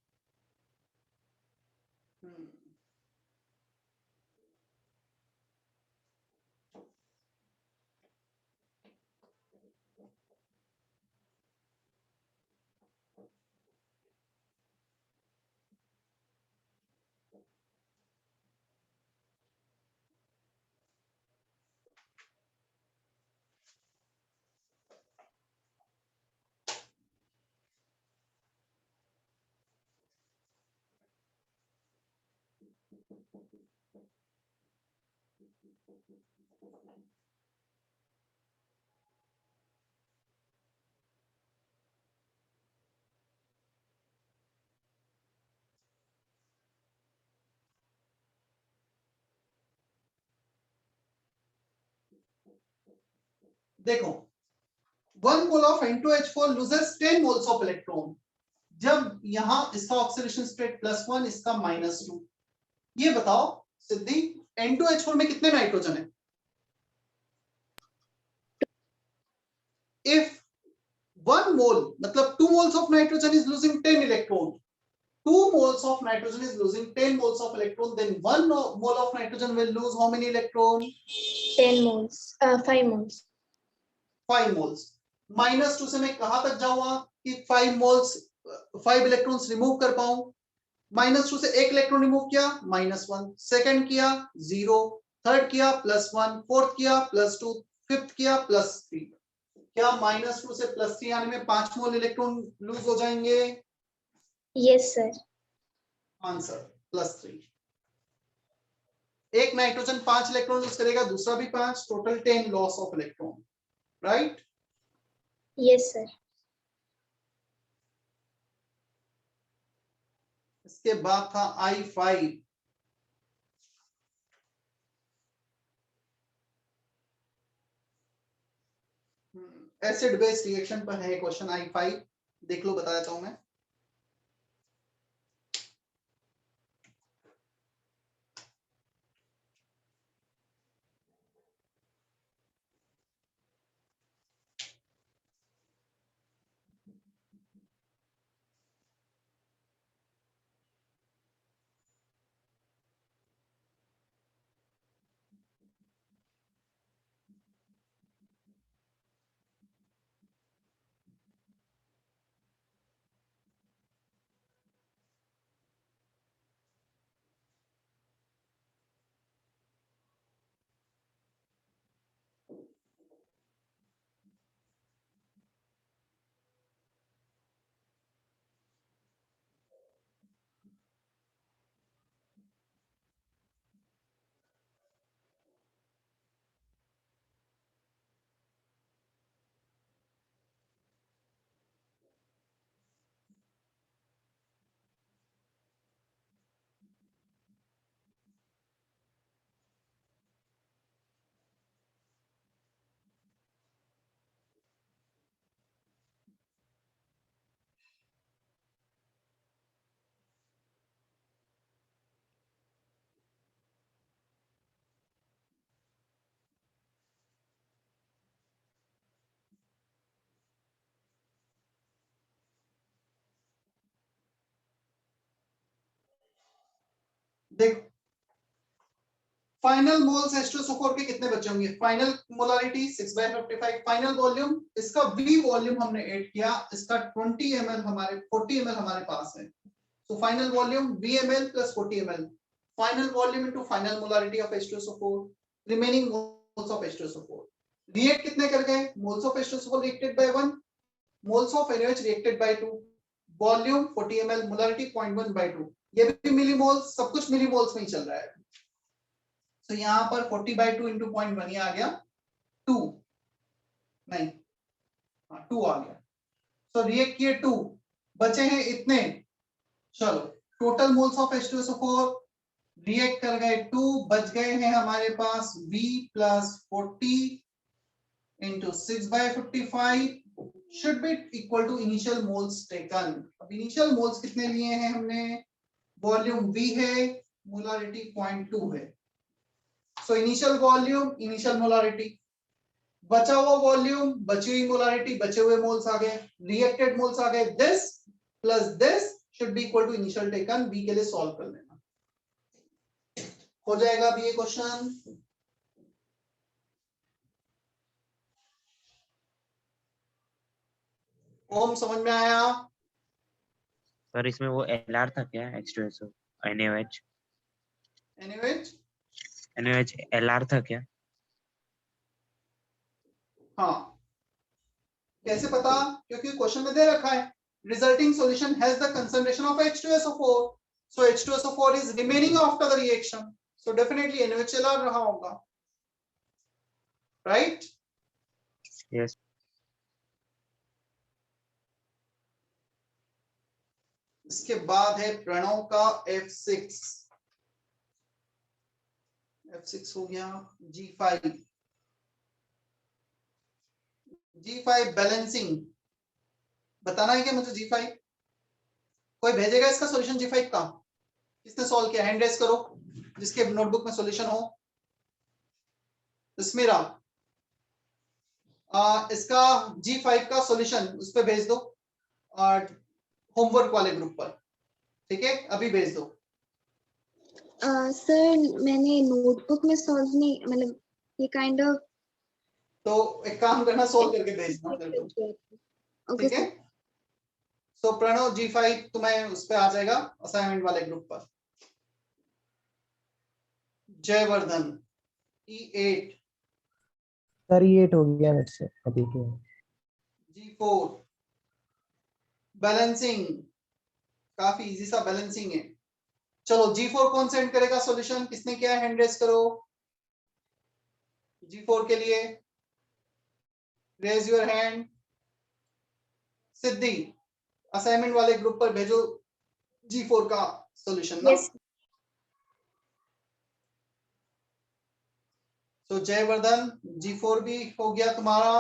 देखो 1 mole of N2H4 loses 10 moles of electron। जब यहां इसका ऑक्सीडेशन स्टेट +1, इसका -2। ये बताओ सिद्धि, N2H4 में कितने नाइट्रोजन है? If 1 mole मतलब 2 moles of nitrogen is losing 10 electron, 2 moles of nitrogen is losing 10 moles of electron, then 1 mole of nitrogen will lose how many electron? 10 moles, 5 moles. 5 moles. -2 से मैं कहां तक जाऊंगा कि 5 moles 5 इलेक्ट्रॉन्स रिमूव कर पाऊं? -2 से एक इलेक्ट्रॉन रिमूव किया -1, सेकंड किया 0, थर्ड किया +1, फोर्थ किया +2, फिफ्थ किया +3. क्या -2 से +3 आने में 5 मोल इलेक्ट्रॉन लूज हो जाएंगे? Yes, sir. आंसर +3. एक नाइट्रोजन 5 इलेक्ट्रॉन लूज करेगा, दूसरा भी 5, total 10 loss of electron. Right? Yes, sir. इसके बाद था I5. एसिड बेस रिएक्शन पर है क्वेश्चन I5. देख लो, बता देता हूं मैं. देखो, फाइनल मोल्स H2SO4 के कितने बचे होंगे? Final molarity 6/55. फाइनल वॉल्यूम, इसका V वॉल्यूम हमने ऐड किया, इसका 20 ml हमारे 40 ml हमारे पास है. So final volume V ml plus 40 ml. Final volume into final molarity of H2SO4. Remaining moles of H2SO4. React कितने कर गए? Moles of H2SO4 reacted by 1. Moles of NaOH reacted by 2. Volume 40 ml. Molarity 0.1/2. ये भी millimoles, सब कुछ millimoles में ही चल रहा है. तो यहाँ पर 40/2 into 0.1 ये आ गया 2. नहीं, 2 आ गया. So react किए 2, बचे हैं इतने. चलो, total moles of H2SO4 react कर गए 2, बच गए हैं हमारे पास V plus 40 into 6/55 should be equal to initial moles taken. अब initial moles कितने लिए हैं हमने? वॉल्यूम V है, मोलारिटी 0.2 है. So initial volume, initial molarity, बचा हुआ वॉल्यूम, बची हुई मोलारिटी, बचे हुए मोल्स आ गए, रिएक्टेड मोल्स आ गए. This plus this should be equal to initial taken. B के लिए सॉल्व कर लेना, हो जाएगा अभी ये क्वेश्चन. ओम समझ में आया? सर इसमें वो LR था क्या? H2SO NaOH NaOH LR था क्या? हाँ, कैसे पता? क्योंकि क्वेश्चन में दे रखा है resulting solution has the concentration of H2SO4. So H2SO4 is remaining after the reaction. So definitely NaOH रहा होगा, right? Yes. इसके बाद है प्रणव का F6. F6 हो गया. G5. G5 बैलेंसिंग बताना है क्या मुझे? G5 कोई भेजेगा इसका सॉल्यूशन G5 का? किसने सॉल्व किया? हैंड रेज करो जिसके नोटबुक में सॉल्यूशन हो. स्मिरा, इसका G5 का सॉल्यूशन उस पे भेज दो होमवर्क वाले ग्रुप पर. ठीक है, अभी भेज दो। सर मैंने नोटबुक में सॉल्व नहीं, मतलब ये काइंड ऑफ तो एक काम करना, सोल्व करके भेजना मेरे को, ओके ठीक है। सर। सो प्रणव G5 तुम्हें उस पे आ जाएगा असाइनमेंट वाले ग्रुप पर। जयवर्धन E8 सर ये 8 हो गया मेरे से अभी के। G4 बैलेंसिंग, काफी इजी सा बैलेंसिंग है। चलो G4 कौन सेंड करेगा सॉल्यूशन, किसने किया है, हैंड रेज करो। G4 के लिए raise your hand. Siddhi assignment वाले ग्रुप पर भेजो G4 का सॉल्यूशन ना। Yes. तो जयवर्धन G4 भी हो गया तुम्हारा।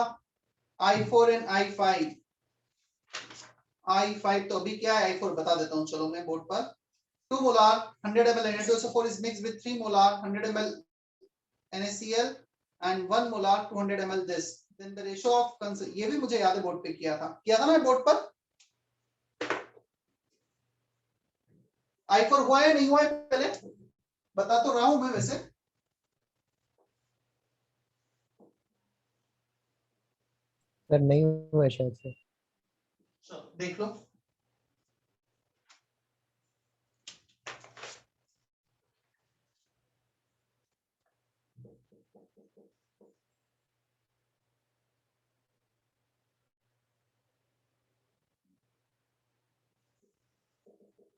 I4 एंड I5, I5 तो अभी क्या है, I4 बता देता हूँ चलो मैं बोर्ड पर। 2 molar 100 ml Na2SO4 is mixed with 3 molar 100 ml NaCl and 1 molar 200 ml this. Then the ratio of ये भी मुझे याद है बोर्ड पे किया था ना बोर्ड पर। I4 हुआ है नहीं हुआ है, पहले बता तो रहा हूं मैं वैसे। सर नहीं हुआ शायद से। चलो देख लो।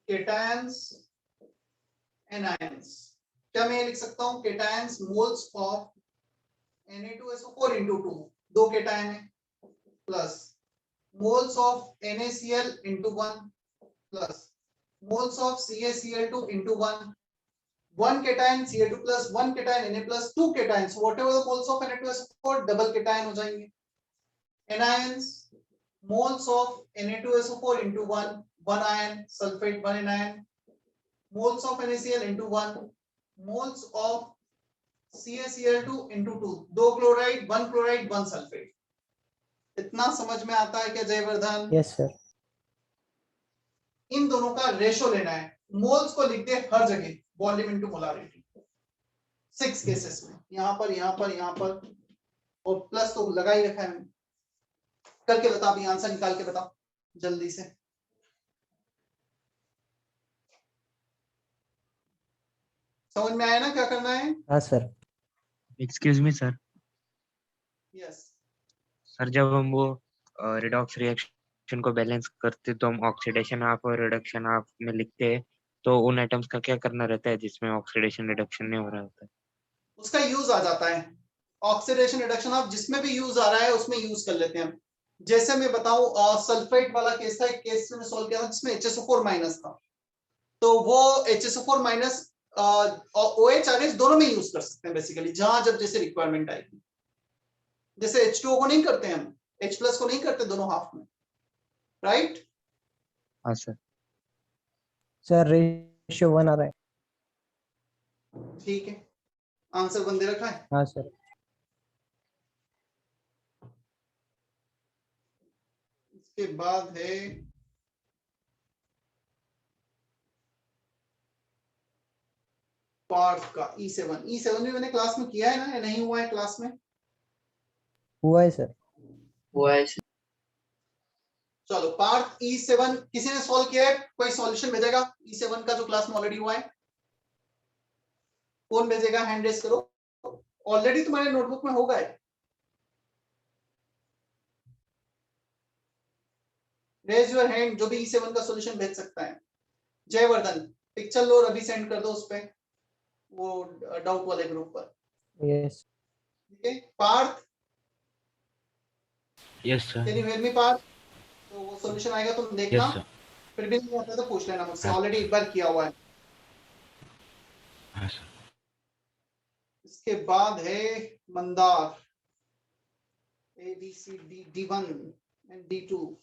केटायंस एनायंस, क्या मैं ये लिख सकता हूँ, cations moles of Na2SO4 into 2, दो केटायन है, plus moles of NaCl into 1 plus moles of CaCl2 into 1, 1 cation Ca2 plus 1 cation Na plus 2 cations, whatever the moles of Na2SO4 double cation हो जाएंगे। Anions, moles of Na2SO4 into 1, 1 ion sulfate 1 anion, moles of NaCl into 1, moles of CaCl2 into 2, 2 chloride 1 chloride 1 sulfate। इतना समझ में आता है क्या Jaivardhan? Yes sir. इन दोनों का रेशो लेना है, मोल्स को लिख दे हर जगह, वॉल्यूम इनटू मोलारिटी, 6 केसेस में, यहां पर यहां पर यहां पर, और प्लस तो लगा ही रखा है। करके बता, अभी आंसर निकाल के बता जल्दी से। समझ में आया ना क्या करना है? हाँ sir. Excuse me sir, yes. Sir जब हम वो रिडॉक्स रिएक्शन को बैलेंस करते तो हम ऑक्सीडेशन हाफ और रिडक्शन हाफ में लिखते हैं, तो उन आइटम्स का क्या करना रहता है जिसमें ऑक्सीडेशन रिडक्शन नहीं हो रहा होता है? उसका यूज आ जाता है, ऑक्सीडेशन रिडक्शन आप जिसमें भी यूज आ रहा है उसमें यूज कर लेते हैं। जैसे मैं बताऊं, सल्फेट वाला केस था, एक केस में सॉल्व किया था जिसमें HSO4 माइनस था, तो वो HSO4 माइनस और OH RH दोनों में यूज कर सकते हैं बेसिकली, जहां जब जैसे रिक्वायरमेंट आएगी। जैसे H2O को नहीं करते हम, H प्लस को नहीं करते दोनों हाफ में, राइट? हाँ सर। सर रेशियो 1 आ रहा है। ठीक है, आंसर बंदे रखा है। हाँ सर। इसके बाद है पार्थ का E7। E7 भी मैंने क्लास में किया है ना, या नहीं हुआ है क्लास में? हुआ है सर। चलो पार्थ E7 किसी ने सॉल्व किया है, कोई सॉल्यूशन भेजेगा E7 का जो क्लास में ऑलरेडी हुआ है? कौन भेजेगा, हैंड रेज करो। ऑलरेडी तुम्हारे नोटबुक में होगा है। रेज योर हैंड जो भी E7 का सॉल्यूशन भेज सकता है। जयवर्धन पिक्चर लो और अभी सेंड कर दो उस पे, वो डाउट वाले ग्रुप पर। यस। ठीक है Parth, yes can sir. You hear me Parth? तो वो सॉल्यूशन आएगा तुम देखना, यस सर। फिर भी नहीं आता तो पूछ लेना मुझसे, हाँ। ऑलरेडी एक बार किया हुआ है। हाँ सर। इसके बाद है Mandar, ABCD D1 and D2।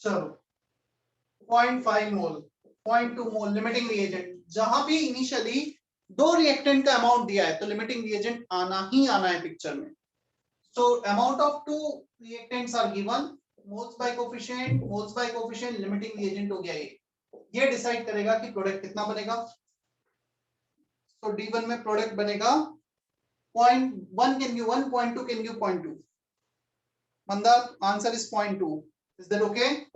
चलो 0.5 मोल 0.2 मोल लिमिटिंग रिएजेंट, जहां भी इनिशियली दो रिएक्टेंट का अमाउंट दिया है तो लिमिटिंग रिएजेंट आना ही आना है पिक्चर में. So amount of two reactants are given, moles by coefficient, limiting reagent हो गया ये डिसाइड करेगा कि प्रोडक्ट कितना बनेगा. तो D1 में प्रोडक्ट बनेगा 0.1 can give 1, 0.2 can give 0.2. Mandar, answer is 0.2. Is that okay?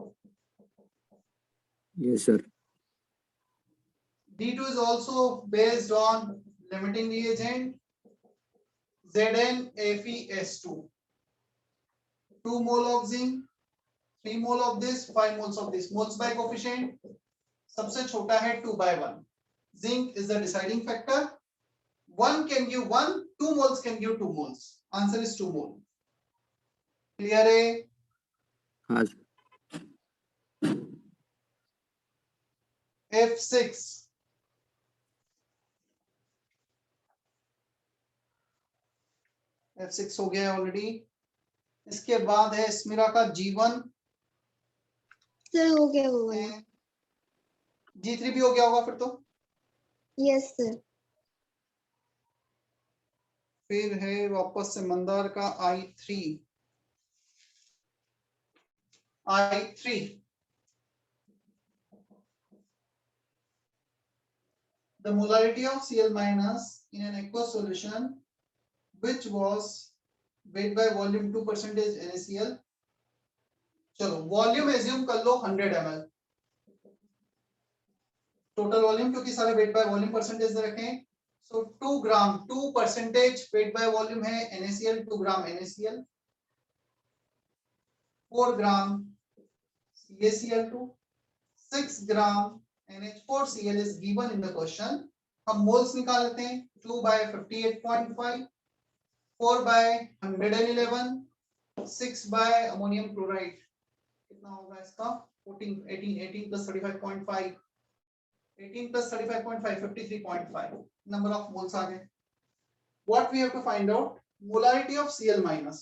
Yes, sir. D2 is also based on limiting reagent ZnFeS2. 2 mole of zinc, 3 mole of this, 5 moles of this. Moles by coefficient सबसे छोटा है 2/1. Zinc is the deciding factor. 1 can give 1, 2 moles can give 2 moles. Answer is 2 mole. Clear है? हाँ sir. F6. F6 हो गया already. इसके बाद है स्मिरा का G1. सर हो गया वो वाला. G3 भी हो गया होगा फिर तो. Yes sir. फिर है वापस से मंदार का I3. The molarity of Cl minus in an aqueous solution which was weight by volume 2% NaCl. चलो वॉल्यूम एज्यूम कर लो 100 ml. टोटल वॉल्यूम क्योंकि सारे वेट बाय वॉल्यूम परसेंटेज रखें. सो 2 ग्राम 2% वेट बाय वॉल्यूम है NaCl. 2 gram NaCl. 4 gram CaCl2. 6 gram NH4Cl is given in the question. हम moles निकाल लेते हैं. 2 by 58.5, 4 by 111, 6 by ammonium chloride. कितना होगा इसका? 14, 18 plus 35.5. 18 plus 35.5, 53.5. Number of moles आ गए. What we have to find out? Molarity of Cl minus.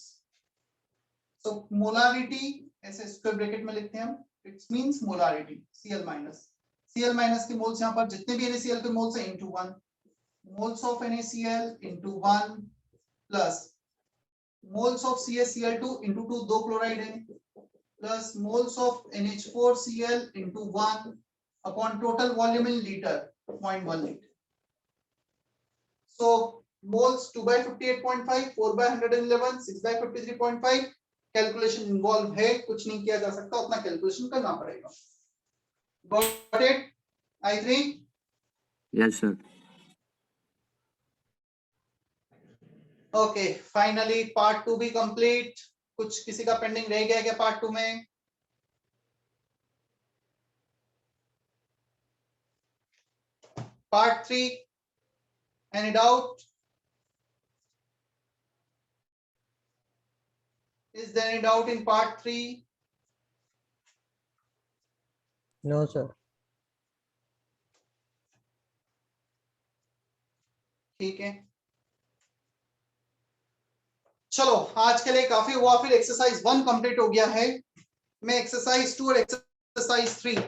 So molarity ऐसे square bracket में लिखते हैं हम. It means molarity Cl minus. Cl minus के मोल्स यहाँ पर जितने भी NaCl के मोल्स हैं into 1. Moles of NaCl into 1 plus moles of CaCl2 into 2 दो क्लोराइड है plus moles of NH4Cl into 1 upon total volume in liter 0.1 liter. So moles 2 by 58.5, 4 by 111, 6 by 53.5. Calculation involve है, कुछ नहीं किया जा सकता, उतना कैलकुलेशन करना पड़ेगा. Got it? I3? Yes, sir. Okay, finally part 2 भी complete. कुछ किसी का पेंडिंग रह गया क्या पार्ट 2 में? Part 3, any doubt? Is there any doubt in part 3? No, sir. ठीक है, चलो आज के लिए काफी हुआ. फिर एक्सरसाइज 1 कंप्लीट हो गया है. मैं एक्सरसाइज 2 और एक्सरसाइज 3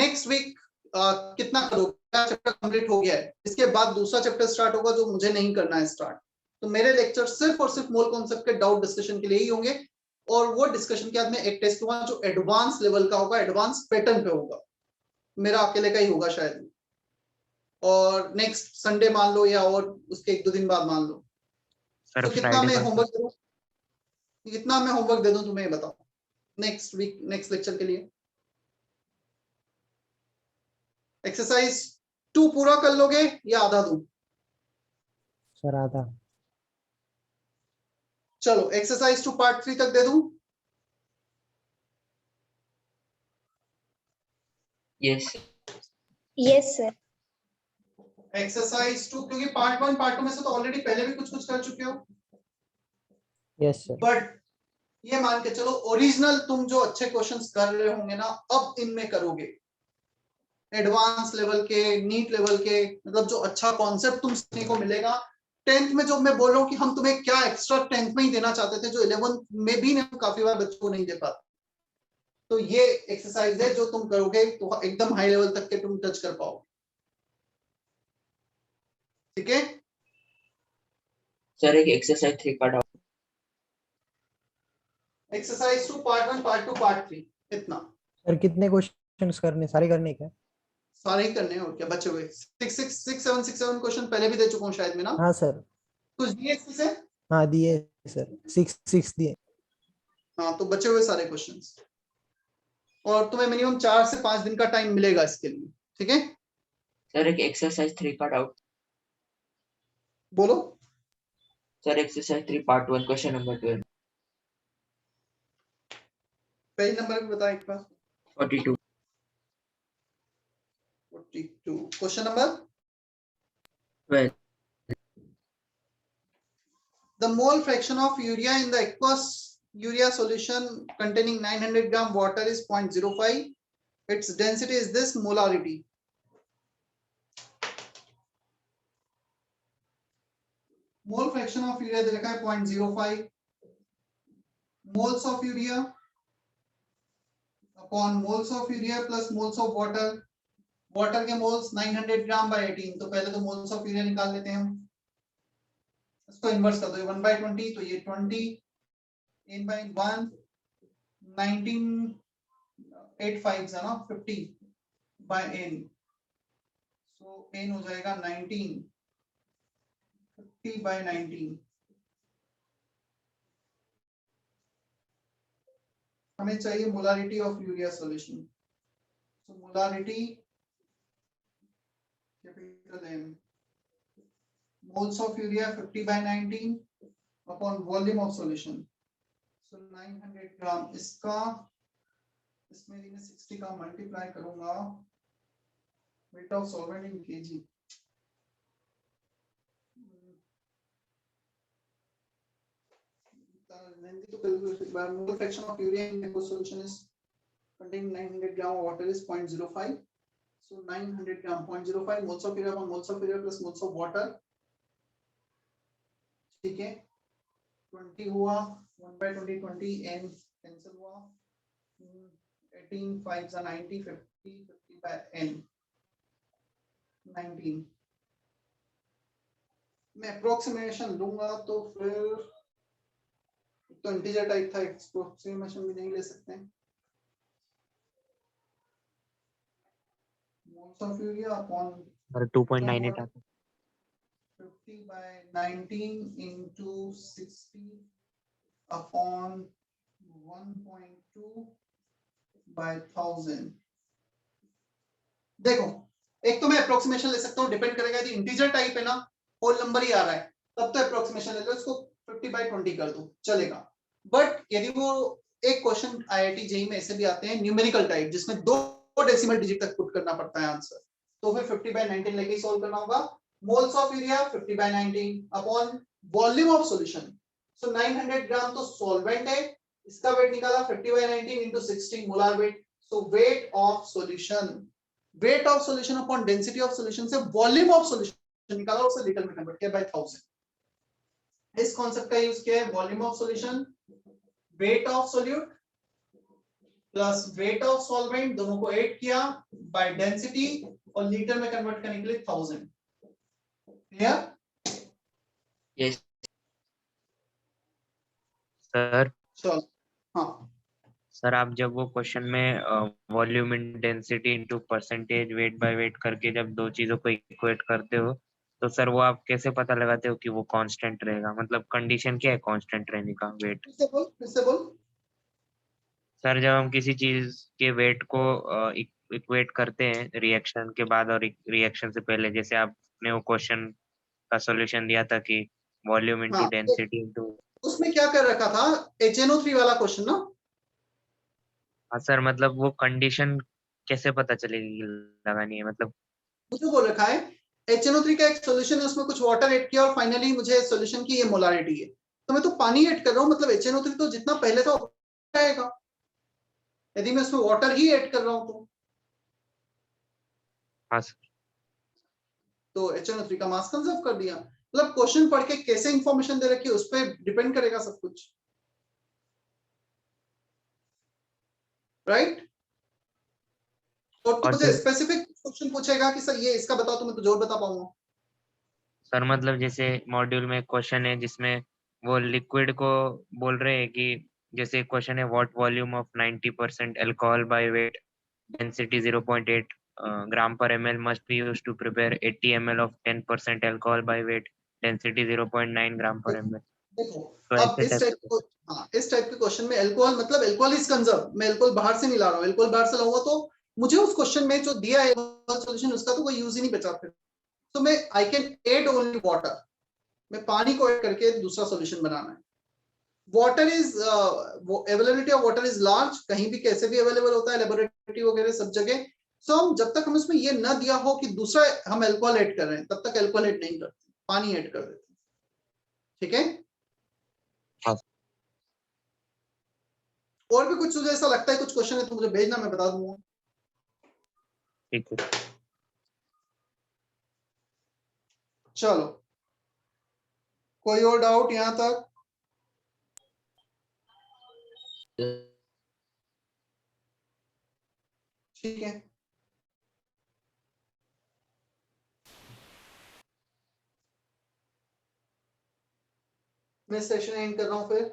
नेक्स्ट वीक कितना करोगे? चैप्टर कंप्लीट हो गया है. इसके बाद दूसरा चैप्टर स्टार्ट होगा जो मुझे नहीं करना है स्टार्ट. तो मेरे लेक्चर सिर्फ और सिर्फ मोल कॉन्सेप्ट के डाउट डिस्कशन के लिए ही होंगे. और वो डिस्कशन के बाद में एक टेस्ट हुआ जो एडवांस लेवल का होगा, एडवांस पैटर्न पे होगा. मेरा अकेले का ही होगा शायद. और नेक्स्ट संडे मान लो या और उसके 1-2 दिन बाद मान लो. सर तो कितना मैं फ्राइडे होमवर्क दे दूं? कितना मैं होमवर्क दे दूं तुम्हें बताओ नेक्स्ट वीक नेक्स्ट लेक्चर के लिए? एक्सरसाइज 2 पूरा कर लोगे या आधा दूं? सर आधा. चलो एक्सरसाइज 2 पार्ट 3 तक दे दूं? Yes, sir. एक्सरसाइज 2, क्योंकि पार्ट 1 पार्ट 2 में से तो ऑलरेडी पहले भी कुछ कर चुके हो, यस सर। बट ये मान के चलो ओरिजिनल तुम जो अच्छे क्वेश्चंस कर रहे होंगे ना, अब इनमें करोगे एडवांस लेवल के, नीट लेवल के, मतलब जो अच्छा कॉन्सेप्ट तुम सीखने को मिलेगा। 10th में जो मैं बोल रहा हूँ कि हम तुम्हें क्या एक्स्ट्रा 10th में ही देना चाहते थे, जो 11th में भी हम काफी बार बच्चों को नहीं दे पाते। तो ये एक्सरसाइज है जो तुम करोगे तो एकदम हाई लेवल तक के तुम टच कर पाओगे। ठीक है सर, एक एक्सरसाइज 3 का doubt. Exercise 2 part 1 part 2 part 3 इतना सर कितने क्वेश्चंस करने, सारे करने क्या? सारे ही करने हैं और क्या बचे हुए। 6 क्वेश्चन पहले भी दे चुका हूँ शायद में ना, हाँ सर। कुछ दिए इससे। हाँ दिए सर, 6 दिए। हाँ तो बचे हुए सारे क्वेश्चंस, और तुम्हें मिनिमम 4 से 5 दिन का टाइम मिलेगा इसके लिए। ठीक है सर, एक एक्सरसाइज 3 का डाउट। बोलो। Sir, exercise 3 part 1 question number 12। Page number भी बता एक बार। 42। 42 question number 12। The mole fraction of urea in the aqueous urea solution containing 900 gram water is 0.05. Its density is this molarity. Mole fraction of urea दे रखा है 0.05. Moles of urea upon moles of urea plus moles of water. Water के moles 900 gram by 18. तो पहले तो moles of urea निकाल लेते हैं हम। इसको इन्वर्स कर दो, 1/20 तो ये 20 n by 1 19 8 5 है ना 50 by n, so n हो जाएगा 19 50 by 19। हमें चाहिए molarity of urea solution, so molarity capital M, moles of urea 50 by 19 upon volume of solution, so 900 ग्राम। इसका इसमें मैं 60 का मल्टीप्लाई करूंगा weight of solvent in kg, mole fraction of urea in aqueous solution is containing 900 gram of water is 0.05, so 900 gram 0.05 moles of urea upon moles of urea plus moles of water। ठीक है 20 हुआ 1/20 20 n cancel हुआ 18 5 90 50 50 by n 19। मैं approximation लूंगा तो फिर तो integer type था, अप्रोक्सीमेशन भी नहीं ले सकते। मोल्स ऑफ यूरिया अपॉन 2.98 आता है। 50 by 19 into 60 upon 1.2 by 1000। देखो एक तो मैं अप्रोक्सीमेशन ले सकता हूँ, डिपेंड करेगा यदि इंटीजर टाइप है ना, होल नंबर ही आ रहा है तब तो अप्रोक्सीमेशन ले लो, इसको 50 by 20 कर दो चलेगा। बट यदि वो एक क्वेश्चन IIT JEE में ऐसे भी आते हैं न्यूमेरिकल टाइप जिसमें 2 डेसिमल डिजिट तक पुट करना पड़ता है आंसर, तो फिर 50 by 19 लेके ही सोल्व करना होगा। Moles of urea 50 by 19 upon volume of solution, so 900 gram तो सॉल्वेंट है, इसका वेट निकाला 50 by 19 into 16 molar weight, so weight of solution, weight of solution upon density of solution से वॉल्यूम ऑफ सॉल्यूशन निकाला, उसे litre में convert किया bye 1000। इस कॉन्सेप्ट का यूज किया है, volume of solution weight of solute plus weight of solvent दोनों को ऐड किया बाय डेंसिटी और लीटर में कन्वर्ट करने के लिए 1000। क्लियर? यस सर चलो हाँ सर, आप जब वो क्वेश्चन में volume in density into percentage weight by weight करके जब दो चीजों को इक्वेट करते हो तो सर वो आप कैसे पता लगाते हो कि वो कांस्टेंट रहेगा? मतलब कंडीशन क्या है कांस्टेंट रहने का वेट? फिर से बोल। सर जब हम किसी चीज के वेट को इक्वेट करते हैं रिएक्शन के बाद और रिएक्शन से पहले, जैसे आपने वो क्वेश्चन का सॉल्यूशन दिया था कि वॉल्यूम इनटू हाँ, डेंसिटी इनटू, उसमें क्या कर रखा था HNO3 वाला क्वेश्चन ना। हाँ सर, मतलब वो कंडीशन कैसे पता चलेगी लगानी है? मतलब मुझे बोल रखा है HNO3 का एक सॉल्यूशन है, उसमें कुछ वाटर ऐड किया और फाइनली मुझे सॉल्यूशन की ये मोलारिटी है, तो मैं तो पानी ऐड कर रहा हूँ, मतलब HNO3 तो जितना पहले था उतना आएगा, यदि मैं उसमें वाटर ही ऐड कर रहा हूँ तो। हाँ सर। तो HNO3 का मास कंजर्व कर दिया। मतलब क्वेश्चन पढ़ के कैसे इंफॉर्मेशन दे रखी है उस पर डिपेंड करेगा सब कुछ, राइट? और और मुझे सर स्पेसिफिक क्वेश्चन पूछेगा कि सर ये इसका बताओ तो मैं तो जोर बता पाऊंगा। सर मतलब जैसे मॉड्यूल में क्वेश्चन है जिसमें वो लिक्विड को बोल रहे हैं कि जैसे क्वेश्चन है what volume of 90% alcohol by weight density 0.8 ग्राम पर ml must be used to prepare 80 ml of 10% alcohol by weight density 0.9 ग्राम पर ml। देखो तो अब ऐसे इस टाइप टाइप को, हाँ इस टाइप के क्वेश्चन में अल्कोहल मतलब अल्कोहल इज कंजर्व, मैं अल्कोहल बाहर से नहीं ला रहा हूँ, अल्कोहल बाहर से लाऊंगा तो मुझे उस क्वेश्चन में जो दिया है सॉल्यूशन उसका तो कोई यूज ही नहीं बचा फिर, तो मैं I can add only water, मैं पानी को ऐड करके दूसरा सॉल्यूशन बनाना है। Water is availability of water is large, कहीं भी कैसे भी अवेलेबल होता है, लेबोरेटरी वगैरह सब जगह। सो हम जब तक हम इसमें ये न दिया हो कि दूसरा हम अल्कोहल ऐड कर रहे हैं तब तक अल्कोहल ऐड नहीं करते, पानी ऐड कर देते हैं, ठीक है? हाँ। और भी कुछ तुझे ऐसा लगता है कुछ क्वेश्चन है तो मुझे भेजना, मैं बता दूंगा। ठीक है। चलो, कोई और डाउट यहां तक? ठीक है, मैं सेशन एंड कर रहा हूं फिर।